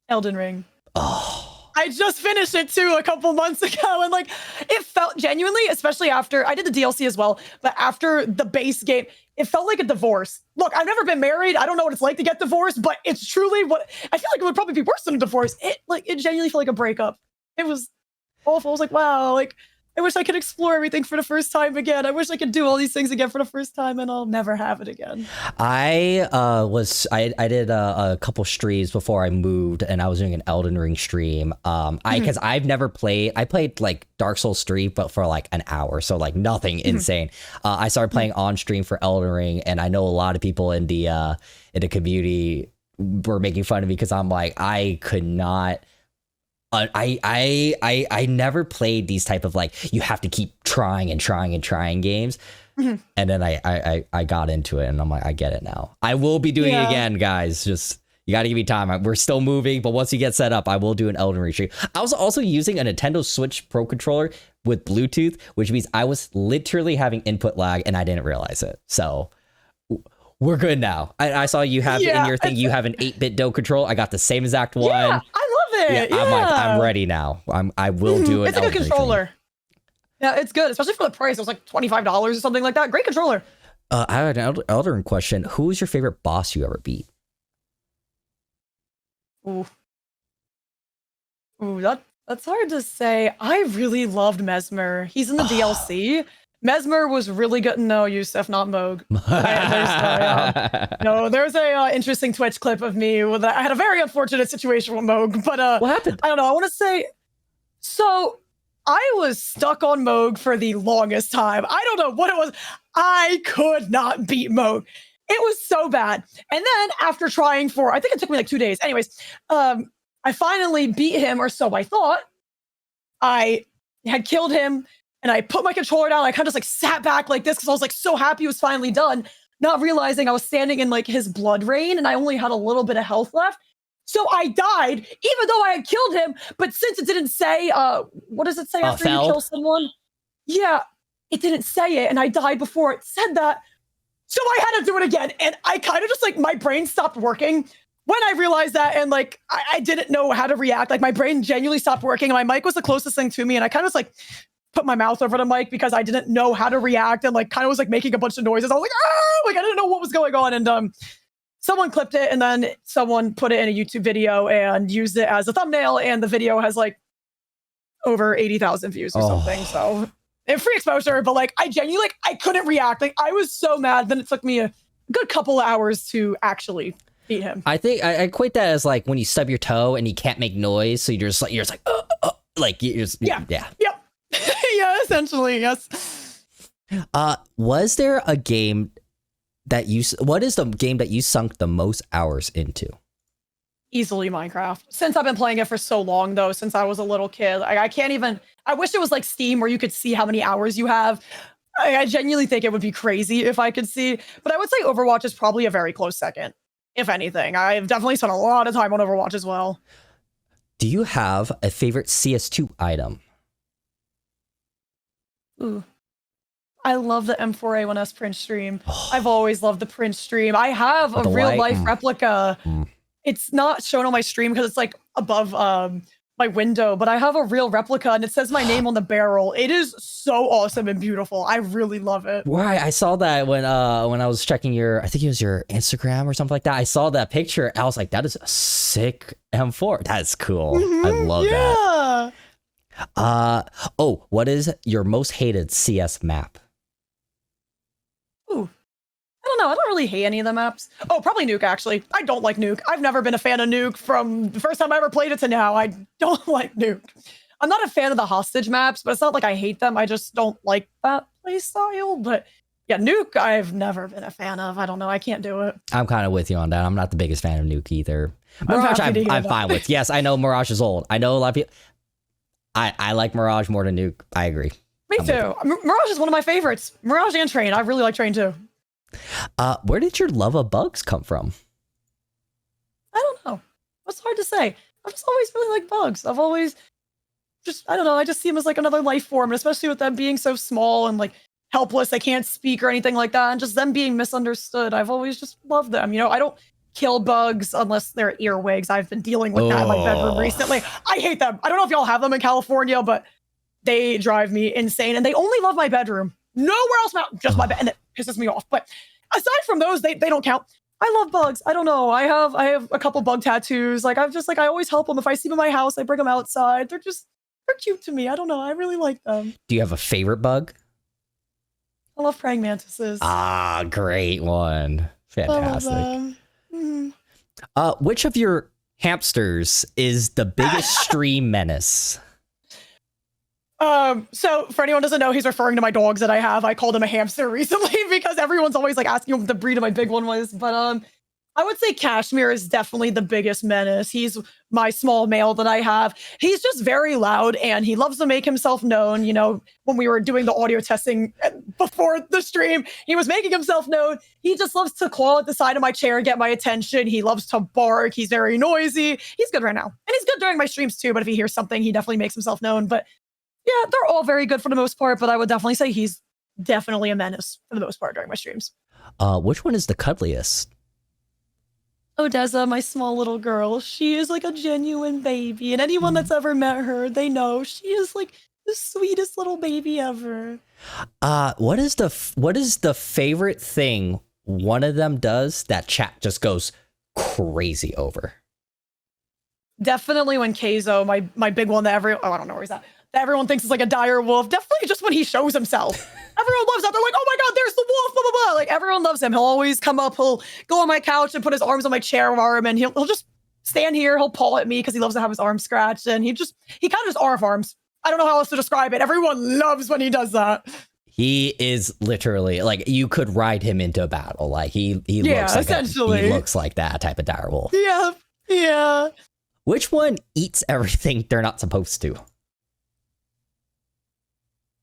Elden Ring. Oh. I just finished it too a couple months ago, and like it felt genuinely, especially after I did the DLC as well, but after the base game, it felt like a divorce. Look, I've never been married. I don't know what it's like to get divorced, but it's truly what I feel like it would probably be worse than a divorce. It genuinely felt like a breakup. It was awful. I was like, wow, like I wish I could explore everything for the first time again. I wish I could do all these things again for the first time, and I'll never have it again. I did a couple streams before I moved, and I was doing an Elden Ring stream. Because I've never played. I played like Dark Souls 3, but for like an hour, so like nothing insane. I started playing on stream for Elden Ring, and I know a lot of people in the community were making fun of me because I'm like, I could not. I never played these type of like you have to keep trying and trying and trying games. And then I got into it, and I'm like, I get it now. I will be doing it again, guys. Just you got to give me time. We're still moving, but once you get set up, I will do an Elden Ring stream. I was also using a Nintendo Switch Pro controller with Bluetooth, which means I was literally having input lag, and I didn't realize it. So we're good now. I saw you have in your thing. You have an 8-bit Do control. I got the same exact one. Yeah, I love it. Yeah, I'm like, I'm ready now. I will do it. It's a good controller. Yeah, it's good, especially for the price. It was like $25 or something like that. Great controller. I have an Elden Ring question. Who was your favorite boss you ever beat? Ooh, that's hard to say. I really loved Mesmer. He's in the DLC. Mesmer was really good. No, Yusuf, not Moog. There's a interesting Twitch clip of me with I had a very unfortunate situation with Moog. But what happened? I don't know. I want to say so. I was stuck on Moog for the longest time. I don't know what it was. I could not beat Moog. It was so bad. And then after trying for, I think it took me like 2 days. Anyways, I finally beat him, or so I thought. I had killed him, and I put my controller down. I kind of just like sat back like this because I was like so happy it was finally done, not realizing I was standing in like his blood rain, and I only had a little bit of health left. So I died, even though I had killed him. But since it didn't say, what does it say after you kill someone? Yeah, it didn't say it, and I died before it said that. So I had to do it again, and I kind of just like, my brain stopped working when I realized that, and like, I didn't know how to react. Like my brain genuinely stopped working, and my mic was the closest thing to me, and I kind of just like put my mouth over the mic because I didn't know how to react, and like kind of was like making a bunch of noises. I was like, ah, like I didn't know what was going on, and someone clipped it, and then someone put it in a YouTube video and used it as a thumbnail, and the video has like over 80,000 views or something. So and free exposure, but like I genuinely like I couldn't react. Like I was so mad. Then it took me a good couple of hours to actually beat him. I think I equate that as like when you stub your toe and you can't make noise, so you're just like like you're just yep. Yeah, essentially, yes. Was there a game that what is the game that you sunk the most hours into? Easily Minecraft. Since I've been playing it for so long, though, since I was a little kid, I can't even. I wish it was like Steam where you could see how many hours you have. I genuinely think it would be crazy if I could see. But I would say Overwatch is probably a very close second, if anything. I've definitely spent a lot of time on Overwatch as well. Do you have a favorite CS2 item? Ooh. I love the M4A1S print stream. I've always loved the print stream. I have a real life replica. It's not shown on my stream because it's like above my window, but I have a real replica and it says my name on the barrel. It is so awesome and beautiful. I really love it. Right. I saw that when I was checking I think it was your Instagram or something like that. I saw that picture. I was like, that is a sick M4. That's cool. I love that. What is your most hated CS map? Ooh. I don't know. I don't really hate any of the maps. Oh, probably Nuke, actually. I don't like Nuke. I've never been a fan of Nuke from the first time I ever played it to now. I don't like Nuke. I'm not a fan of the hostage maps, but it's not like I hate them. I just don't like that play style. But yeah, Nuke, I've never been a fan of. I don't know. I can't do it. I'm kind of with you on that. I'm not the biggest fan of Nuke either. Mirage, I'm fine with. Yes, I know Mirage is old. I know a lot of people. I like Mirage more than Nuke. I agree. Me too. Mirage is one of my favorites. Mirage and Train. I really like Train too. Where did your love of bugs come from? I don't know. It's hard to say. I've just always really liked bugs. I've always I don't know. I just see them as like another life form, and especially with them being so small and like helpless, they can't speak or anything like that, and just them being misunderstood. I've always just loved them. You know, I don't kill bugs unless they're earwigs. I've been dealing with that in my bedroom recently. I hate them. I don't know if y'all have them in California, but they drive me insane, and they only love my bedroom. Nowhere else, just my bed, and it pisses me off. But aside from those, they don't count. I love bugs. I don't know. I have a couple bug tattoos. Like I always help them. If I see them in my house, I bring them outside. They're just they're cute to me. I don't know. I really like them. Do you have a favorite bug? I love praying mantises. Ah, great one. Fantastic. I love them. Which of your hamsters is the biggest stream menace? So for anyone who doesn't know, he's referring to my dogs that I have. I called him a hamster recently because everyone's always like asking what the breed of my big one was. But I would say Kashmir is definitely the biggest menace. He's my small male that I have. He's just very loud and he loves to make himself known. You know, when we were doing the audio testing before the stream, he was making himself known. He just loves to claw at the side of my chair and get my attention. He loves to bark. He's very noisy. He's good right now. And he's good during my streams too. But if he hears something, he definitely makes himself known. But yeah, they're all very good for the most part. But I would definitely say he's definitely a menace for the most part during my streams. Which one is the cuddliest? Odessa, my small little girl, she is like a genuine baby. And anyone that's ever met her, they know she is like the sweetest little baby ever. What is the favorite thing one of them does that chat just goes crazy over? Definitely when Keizo, my big one that I don't know where he's at. That everyone thinks is like a dire wolf. Definitely just when he shows himself. Everyone loves that. They're like, oh my God, there's the wolf, blah, blah, blah. Like everyone loves him. He'll always come up, he'll go on my couch and put his arms on my chair arm and he'll just stand here, he'll paw at me because he loves to have his arm scratched. And he kind of just arms. I don't know how else to describe it. Everyone loves when he does that. He is literally like you could ride him into battle. Like he looks like essentially. He looks like that type of dire wolf. Yeah. Which one eats everything they're not supposed to?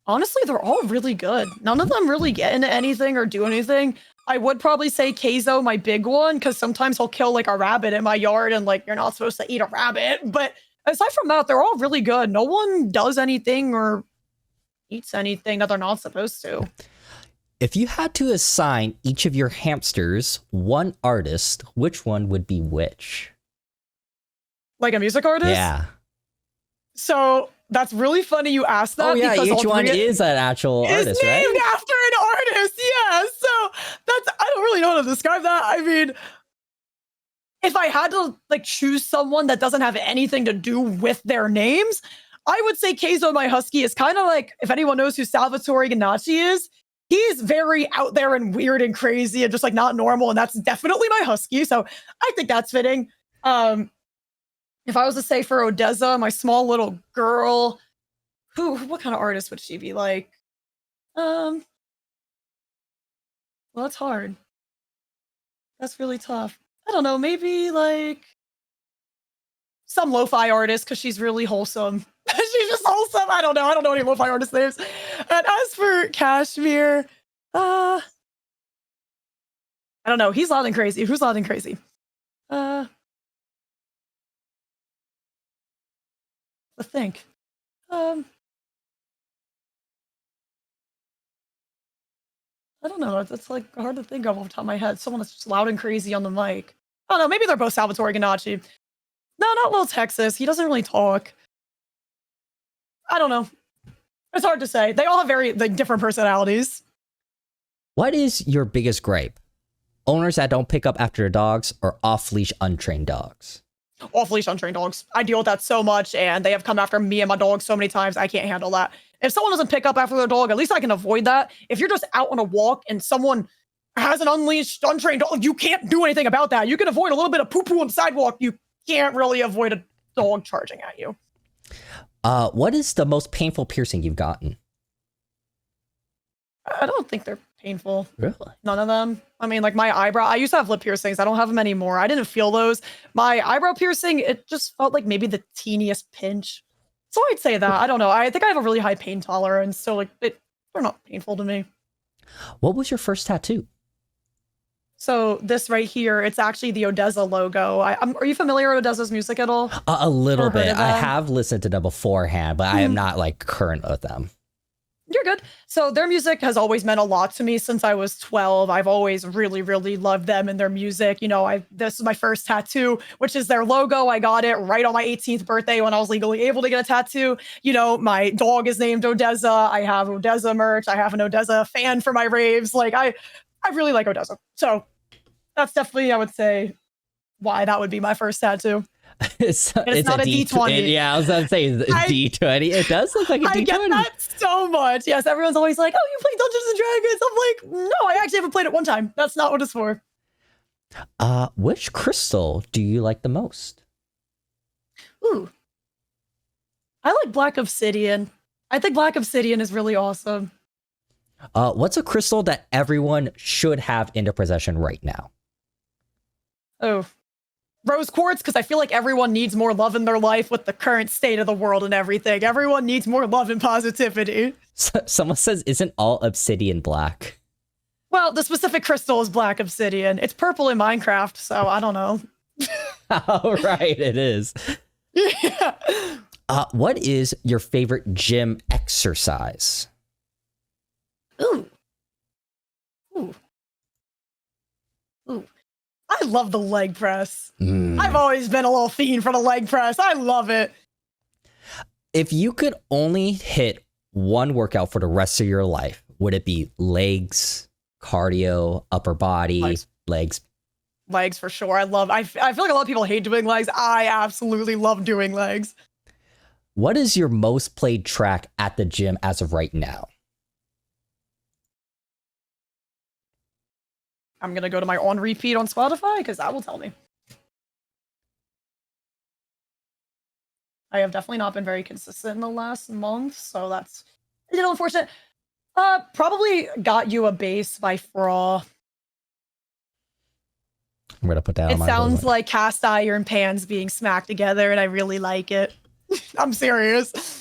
Honestly, they're all really good. None of them really get into anything or do anything. I would probably say Keizo, my big one, because sometimes he'll kill like a rabbit in my yard and like you're not supposed to eat a rabbit. But aside from that, they're all really good. No one does anything or eats anything that they're not supposed to. If you had to assign each of your hamsters one artist, which one would be which? Like a music artist? Yeah. So that's really funny you asked that. Oh yeah, because each one is an actual artist, right? Named after an artist, yeah. So I don't really know how to describe that. I mean, if I had to like choose someone that doesn't have anything to do with their names, I would say Keizo, my husky, is kind of like, if anyone knows who Salvatore Ganacci is, he's very out there and weird and crazy and just like not normal. And that's definitely my husky. So I think that's fitting. If I was to say for Odessa, my small little girl, what kind of artist would she be like? Well, that's hard. That's really tough. I don't know, maybe like some lo-fi artist because she's really wholesome. She's just wholesome. I don't know any lo-fi artist names. And as for Kashmir, I don't know. He's loud and crazy. Who's loud and crazy? Let's think. I don't know. That's like hard to think of off the top of my head. Someone that's just loud and crazy on the mic. I don't know. Maybe they're both Salvatore Ganacci. No, not Lil Texas. He doesn't really talk. I don't know. It's hard to say. They all have very like different personalities. What is your biggest gripe? Owners that don't pick up after their dogs or off-leash untrained dogs? Off-leash untrained dogs. I deal with that so much, and they have come after me and my dog so many times. I can't handle that. If someone doesn't pick up after their dog, at least I can avoid that. If you're just out on a walk and someone has an unleashed, untrained dog, you can't do anything about that. You can avoid a little bit of poo-poo on the sidewalk. You can't really avoid a dog charging at you. What is the most painful piercing you've gotten? I don't think they're painful. Really? None of them. I mean, like my eyebrow, I used to have lip piercings. I don't have them anymore. I didn't feel those. My eyebrow piercing, it just felt like maybe the teeniest pinch. So I'd say that. I don't know. I think I have a really high pain tolerance. So like they're not painful to me. What was your first tattoo? So this right here, it's actually the Odessa logo. Are you familiar with Odessa's music at all? A little bit. I have listened to them beforehand, but I am not like current with them. You're good. So their music has always meant a lot to me since I was 12. I've always really, really loved them and their music. You know, this is my first tattoo, which is their logo. I got it right on my 18th birthday when I was legally able to get a tattoo. You know, my dog is named Odessa. I have Odessa merch. I have an Odessa fan for my raves. Like I really like Odessa. So that's definitely, I would say, why that would be my first tattoo. it's not a D20. Yeah, I was going to say D20. It does look like a D20. I get that so much. Yes, everyone's always like, oh, you play Dungeons and Dragons. I'm like, no, I actually haven't played it one time. That's not what it's for. Which crystal do you like the most? Ooh. I like Black Obsidian. I think Black Obsidian is really awesome. What's a crystal that everyone should have in their possession right now? Oh, Rose Quartz, because I feel like everyone needs more love in their life with the current state of the world and everything. Everyone needs more love and positivity. Someone says, isn't all obsidian black? Well, the specific crystal is Black Obsidian. It's purple in Minecraft, so I don't know. Oh, right, it is. Yeah. What is your favorite gym exercise? Ooh. I love the leg press. I've always been a little fiend for the leg press. I love it. If you could only hit one workout for the rest of your life, would it be legs, cardio, upper body, legs? Legs for sure. I feel like a lot of people hate doing legs. I absolutely love doing legs. What is your most played track at the gym as of right now? I'm going to go to my on repeat on Spotify because that will tell me. I have definitely not been very consistent in the last month, so that's a little unfortunate. Probably Got You a Bass by Fraw. I'm going to put that on my It sounds like cast iron pans being smacked together, and I really like it. I'm serious.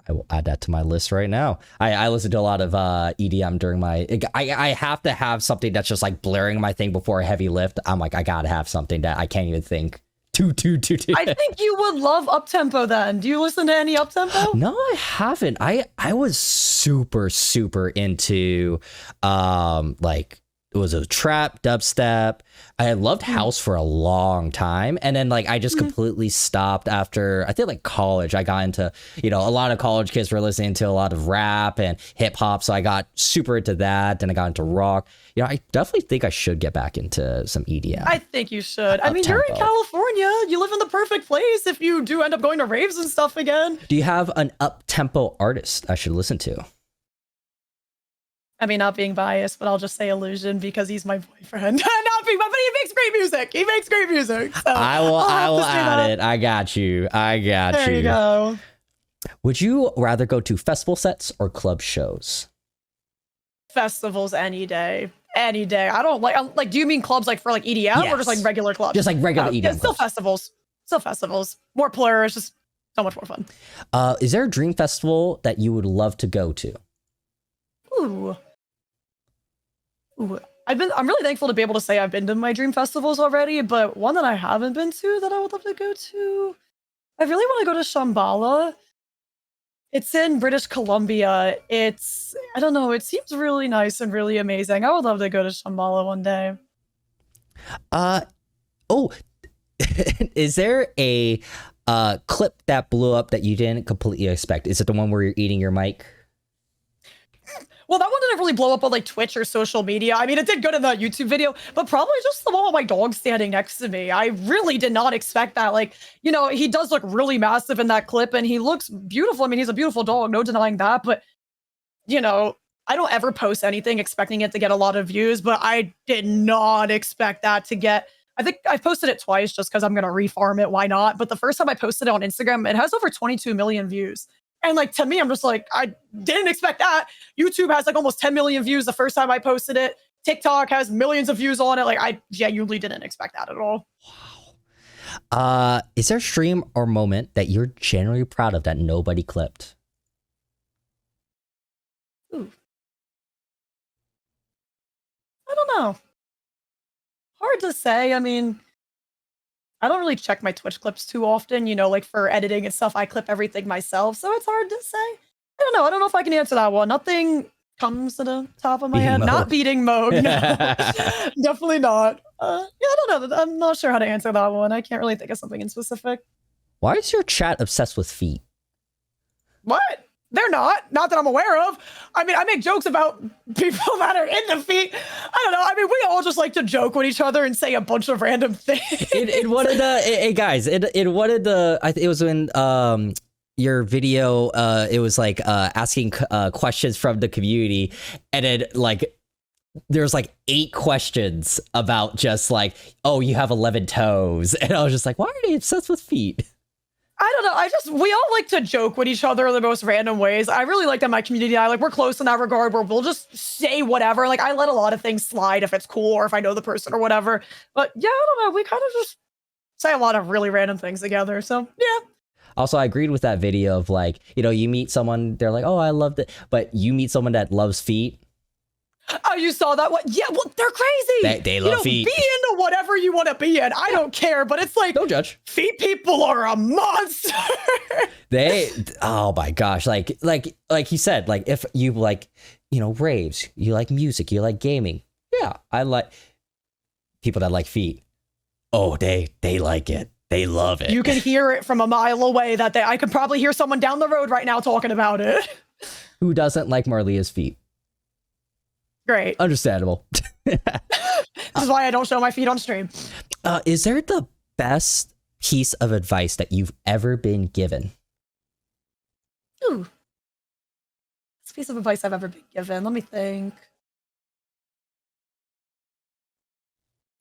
I will add that to my list right now. I listen to a lot of EDM during my... I have to have something that's just like blaring my thing before a heavy lift. I'm like, I gotta have something that I can't even think. I think you would love Uptempo then. Do you listen to any Uptempo? No, I haven't. I was super into like... It was a trap, dubstep. I had loved house for a long time. And then like I just completely stopped after I think like college. I got into, a lot of college kids were listening to a lot of rap and hip hop. So I got super into that. Then I got into rock. I definitely think I should get back into some EDM. I think you should. I mean, you're in California. You live in the perfect place if you do end up going to raves and stuff again. Do you have an up-tempo artist I should listen to? I mean, not being biased, but I'll just say Illusion because he's my boyfriend. Not being biased, but he makes great music. He makes great music. So I will add it. I got you. There you go. Would you rather go to festival sets or club shows? Festivals any day. Any day. I don't like, do you mean clubs like for like EDM or just like regular clubs? Just like regular EDM. Yeah, still festivals. Still festivals. More plur. It's just so much more fun. Is there a dream festival that you would love to go to? Ooh. I'm really thankful to be able to say I've been to my dream festivals already, but one that I haven't been to that I would love to go to, I really want to go to Shambhala. It's in British Columbia. I don't know, it seems really nice and really amazing. I would love to go to Shambhala one day. Is there a clip that blew up that you didn't completely expect? Is it the one where you're eating your mic? Well, that one didn't really blow up on like Twitch or social media. I mean, it did good in the YouTube video, but probably just the one with my dog standing next to me. I really did not expect that. Like, he does look really massive in that clip and he looks beautiful. I mean, he's a beautiful dog, no denying that. But, I don't ever post anything expecting it to get a lot of views, but I did not expect that to get... I think I posted it twice just because I'm going to refarm it. Why not? But the first time I posted it on Instagram, it has over 22 million views. And like, to me, I'm just like, I didn't expect that. YouTube has like almost 10 million views the first time I posted it. TikTok has millions of views on it. Like, I genuinely didn't expect that at all. Wow. Is there a stream or moment that you're generally proud of that nobody clipped? Ooh. I don't know. Hard to say. I mean, I don't really check my Twitch clips too often, like for editing and stuff. I clip everything myself, so it's hard to say. I don't know. I don't know if I can answer that one. Nothing comes to the top of my head. Not beating mode. No. Definitely not. I don't know. I'm not sure how to answer that one. I can't really think of something in specific. Why is your chat obsessed with feet? What? They're not that I'm aware of. I mean, I make jokes about people that are in the feet. I don't know. I mean, we all just like to joke with each other and say a bunch of random things. In one of the, hey guys, in one of the, it was in your video, it was like asking questions from the community, and then like there's like 8 questions about just like, oh, you have 11 toes, and I was just like, why are they obsessed with feet? I don't know. We all like to joke with each other in the most random ways. I really like that my community and I, like, we're close in that regard where we'll just say whatever. Like, I let a lot of things slide if it's cool or if I know the person or whatever. But yeah, I don't know. We kind of just say a lot of really random things together. So yeah. Also, I agreed with that video of like, you know, you meet someone, they're like, oh, I loved it. But you meet someone that loves feet. Oh, you saw that one? Yeah, well, they're crazy. They love feet. Be into whatever you want to be in. I don't care, but it's like, don't judge. Feet people are a monster. Oh my gosh, like he said, like if you like, you know, raves, you like music, you like gaming. Yeah, I like people that like feet. Oh, they like it. They love it. You can hear it from a mile away. I could probably hear someone down the road right now talking about it. Who doesn't like Marlea's feet? Great. Understandable. This is why I don't show my feet on stream. Is there the best piece of advice that you've ever been given? Ooh. Best piece of advice I've ever been given. Let me think.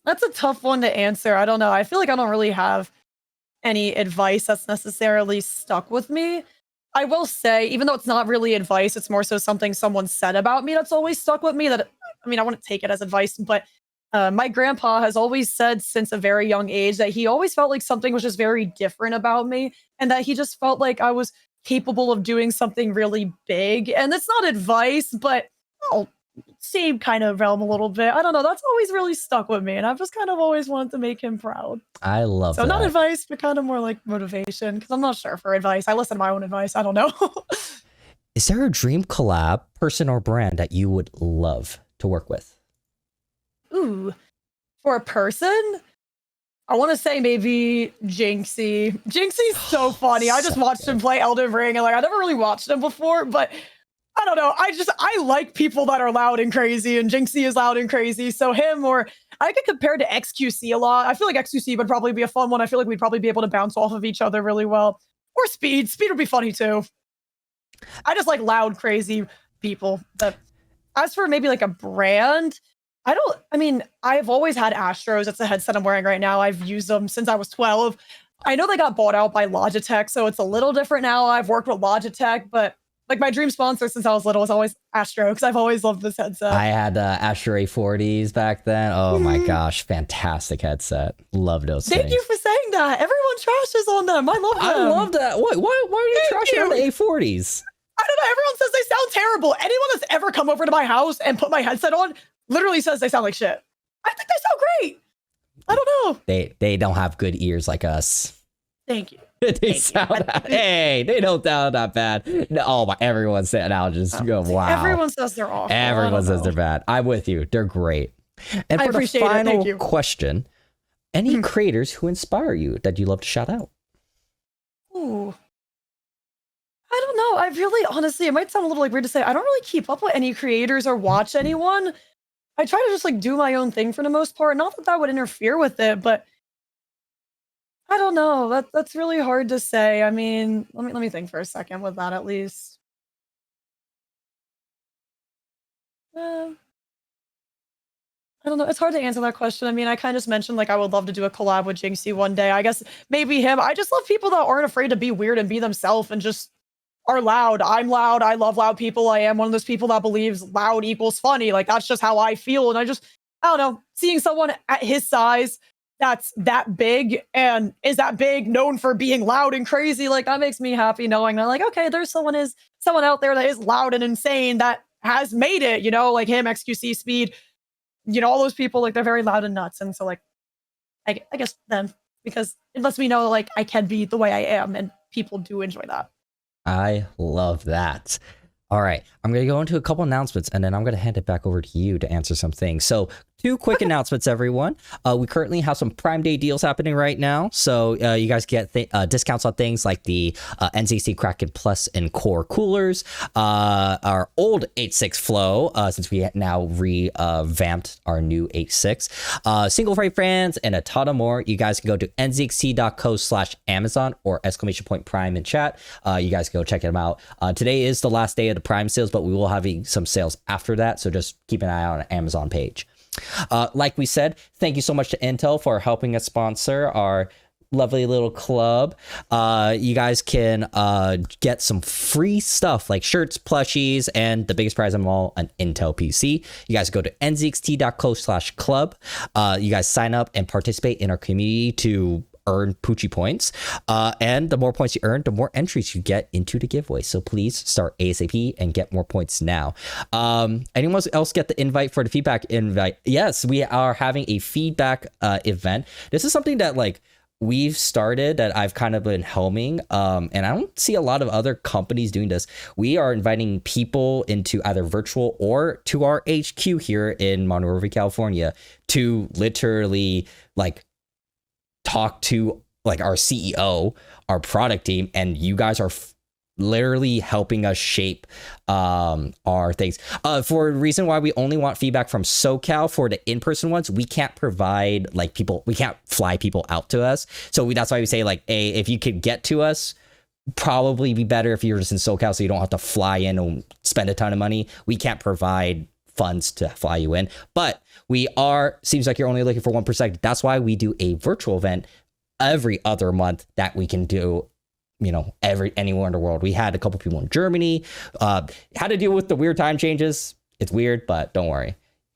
That's a tough one to answer. I don't know. I feel like I don't really have any advice that's necessarily stuck with me. I will say, even though it's not really advice, it's more so something someone said about me that's always stuck with me. That, I mean, I wouldn't take it as advice, but my grandpa has always said since a very young age that he always felt like something was just very different about me, and that he just felt like I was capable of doing something really big. And that's not advice, but same kind of realm a little bit. I don't know. That's always really stuck with me, and I've just kind of always wanted to make him proud. I love that. So not advice, but kind of more like motivation, because I'm not sure for advice. I listen to my own advice. I don't know. Is there a dream collab, person or brand that you would love to work with? Ooh, for a person, I want to say maybe Jinxie. Jinxie's so funny. I just watched him play Elden Ring, and like I never really watched him before, but I don't know. I like people that are loud and crazy, and Jinxie is loud and crazy. So him, or I could compare to XQC a lot. I feel like XQC would probably be a fun one. I feel like we'd probably be able to bounce off of each other really well. Or Speed. Speed would be funny too. I just like loud, crazy people. But as for maybe like a brand, I've always had Astros. That's the headset I'm wearing right now. I've used them since I was 12. I know they got bought out by Logitech, so it's a little different now. I've worked with Logitech, but like my dream sponsor since I was little was always Astro, because I've always loved this headset. I had Astro A40s back then. Oh my gosh, fantastic headset. Love those things. Thank you for saying that. Everyone trashes on them. I love them. I love that. Why are you trashing on the A40s? I don't know. Everyone says they sound terrible. Anyone that's ever come over to my house and put my headset on literally says they sound like shit. I think they sound great. I don't know. They don't have good ears like us. Thank you. They don't sound that bad. No, oh my, everyone said, I'll just go, wow. Everyone says they're awful. Everyone says they're bad. I'm with you. They're great. And for the final question, any creators who inspire you that you love to shout out? Ooh. I don't know. I really, honestly, it might sound a little like weird to say, I don't really keep up with any creators or watch anyone. I try to just like do my own thing for the most part. Not that that would interfere with it, but I don't know. That's really hard to say. I mean, let me think for a second with that at least. I don't know. It's hard to answer that question. I mean, I kind of just mentioned like I would love to do a collab with Jinxie one day. I guess maybe him. I just love people that aren't afraid to be weird and be themselves and just are loud. I'm loud. I love loud people. I am one of those people that believes loud equals funny. Like that's just how I feel. And I don't know, seeing someone at his size that's that big and is that big, known for being loud and crazy, like that makes me happy knowing that like, okay, there's someone out there that is loud and insane that has made it, you know, like him, XQC, Speed, you know, all those people, like they're very loud and nuts. And so like, I guess them, because it lets me know like I can be the way I am and people do enjoy that. I love that. All right, I'm going to go into a couple announcements and then I'm going to hand it back over to you to answer some things. So, two quick announcements, everyone. We currently have some Prime Day deals happening right now. So, you guys get discounts on things like the NZXT Kraken Plus and Core coolers, our old 8.6 Flow, since we now revamped our new 8.6, single frame fans, and a ton of more. You guys can go to nzxt.co/Amazon or !Prime in chat. You guys can go check them out. Today is the last day of the Prime sales, but we will have some sales after that. So just keep an eye on the Amazon page. Like we said, thank you so much to Intel for helping us sponsor our lovely little club. You guys can get some free stuff like shirts, plushies, and the biggest prize of them all, an Intel PC. You guys go to nzxt.co/club. You guys sign up and participate in our community to earn Poochie points. And the more points you earn, the more entries you get into the giveaway. So please start ASAP and get more points now. Anyone else get the invite for the feedback invite? Yes, we are having a feedback event. This is something that we've started that I've kind of been helming. And I don't see a lot of other companies doing this. We are inviting people into either virtual or to our HQ here in Monrovia, California, to literally talk to our CEO, our product team, and you guys are literally helping us shape our things. For a reason why we only want feedback from SoCal for the in-person ones, we can't provide people, we can't fly people out to us. So that's why we say if you could get to us, probably be better if you're just in SoCal so you don't have to fly in and spend a ton of money. We can't provide funds to fly you in, but seems like you're only looking for 1%. That's why we do a virtual event every other month that we can do, anywhere in the world. We had a couple people in Germany, had to deal with the weird time changes. It's weird, but don't worry. I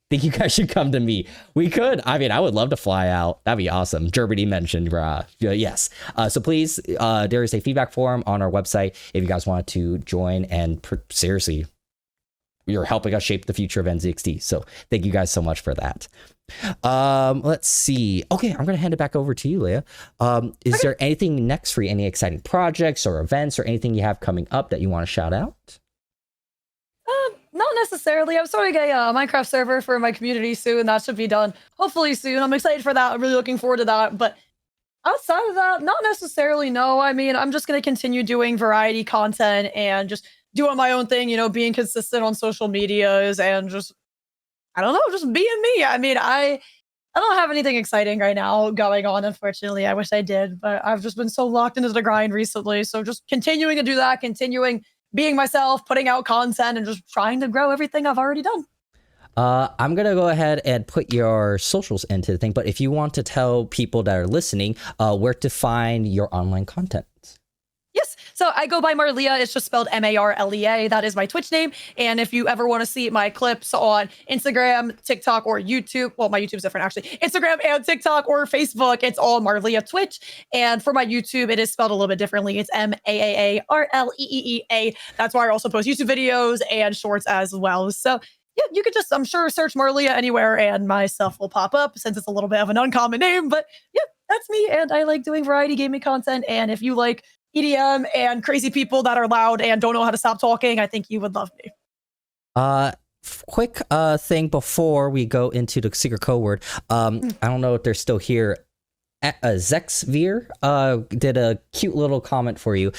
think you guys should come to me. We could. I would love to fly out. That'd be awesome. Germany mentioned, yes. So please, there is a feedback form on our website if you guys want to join, and seriously, you're helping us shape the future of NZXT. So thank you guys so much for that. Let's see. Okay, I'm going to hand it back over to you, Leah. Is there anything next for you? Any exciting projects or events or anything you have coming up that you want to shout out? Not necessarily. I'm starting a Minecraft server for my community soon. That should be done hopefully soon. I'm excited for that. I'm really looking forward to that. But outside of that, not necessarily, no. I'm just going to continue doing variety content and just doing my own thing, being consistent on social medias and just being me. I don't have anything exciting right now going on, unfortunately. I wish I did, but I've just been so locked into the grind recently. So just continuing to do that, continuing being myself, putting out content, and just trying to grow everything I've already done. I'm going to go ahead and put your socials into the thing, but if you want to tell people that are listening where to find your online content. Yes. So I go by Marlea. It's just spelled Marlea. That is my Twitch name. And if you ever want to see my clips on Instagram, TikTok, or YouTube, well, my YouTube's different, actually. Instagram and TikTok or Facebook, it's all Marlea Twitch. And for my YouTube, it is spelled a little bit differently. It's Maarleea. That's why I also post YouTube videos and shorts as well. So yeah, you could just, I'm sure, search Marlea anywhere and my stuff will pop up since it's a little bit of an uncommon name. But yeah, that's me. And I like doing variety gaming content. And if you like EDM and crazy people that are loud and don't know how to stop talking, I think you would love me. Quick thing before we go into the secret code word. I don't know if they're still here. Zexveer did a cute little comment for you.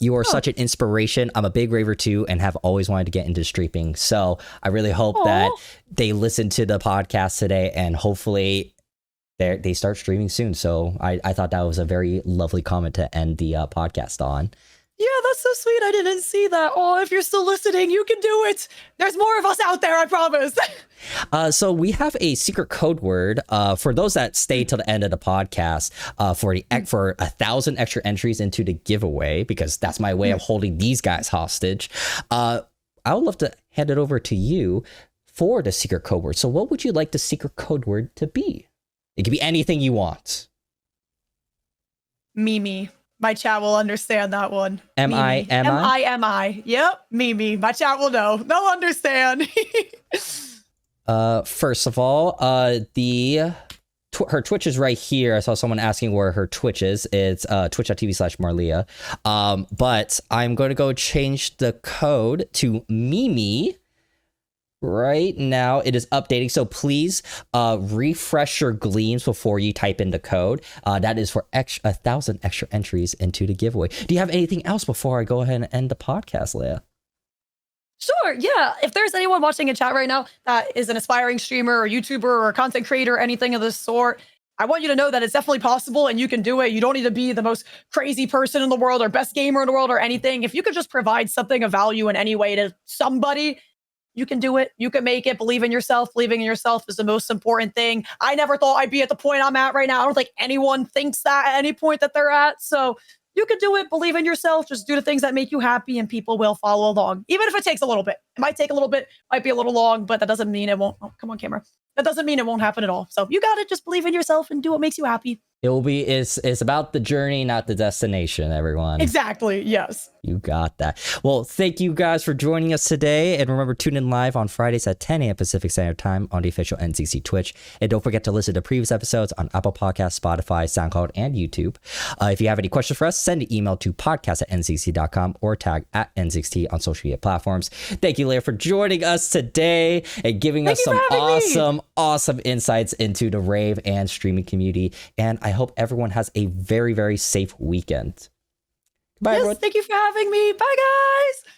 You are such an inspiration. I'm a big Raver too and have always wanted to get into streaming. So I really hope that they listen to the podcast today and hopefully they start streaming soon. So I thought that was a very lovely comment to end the podcast on. Yeah, that's so sweet. I didn't see that. Oh, if you're still listening, you can do it. There's more of us out there, I promise. So we have a secret code word for those that stay till the end of the podcast for 1,000 extra entries into the giveaway, because that's my way of holding these guys hostage. I would love to hand it over to you for the secret code word. So what would you like the secret code word to be? It could be anything you want. Mimi. My chat will understand that one. M-I-M-I? M-I-M-I. Yep, Mimi. My chat will know. They'll understand. First of all, the her Twitch is right here. I saw someone asking where her Twitch is. It's twitch.tv/Marlea. But I'm going to go change the code to Mimi. Right now it is updating, so please refresh your gleams before you type in the code. That is for 1,000 extra entries into the giveaway. Do you have anything else before I go ahead and end the podcast, Leia? Sure, yeah. If there's anyone watching in chat right now that is an aspiring streamer or YouTuber or content creator, anything of this sort, I want you to know that it's definitely possible and you can do it. You don't need to be the most crazy person in the world or best gamer in the world or anything. If you could just provide something of value in any way to somebody, you can do it. You can make it. Believe in yourself. Believing in yourself is the most important thing. I never thought I'd be at the point I'm at right now. I don't think anyone thinks that at any point that they're at. So you can do it. Believe in yourself. Just do the things that make you happy and people will follow along. Even if it takes a little bit. It might take a little bit, might be a little long, but that doesn't mean it won't. Oh, come on, camera. That doesn't mean it won't happen at all. So you got it. Just believe in yourself and do what makes you happy. It's about the journey, not the destination, everyone. Exactly. Yes. You got that. Well, thank you guys for joining us today. And remember, tune in live on Fridays at 10 a.m. Pacific Standard Time on the official NZXT Twitch. And don't forget to listen to previous episodes on Apple Podcasts, Spotify, SoundCloud, and YouTube. If you have any questions for us, send an email to podcast@nzxt.com or tag @NZXT on social media platforms. Thank you, Leia, for joining us today and giving us some awesome insights into the Rave and streaming community. And I hope everyone has a very, very safe weekend. Bye, yes, everyone. thank you for having me. Bye, guys.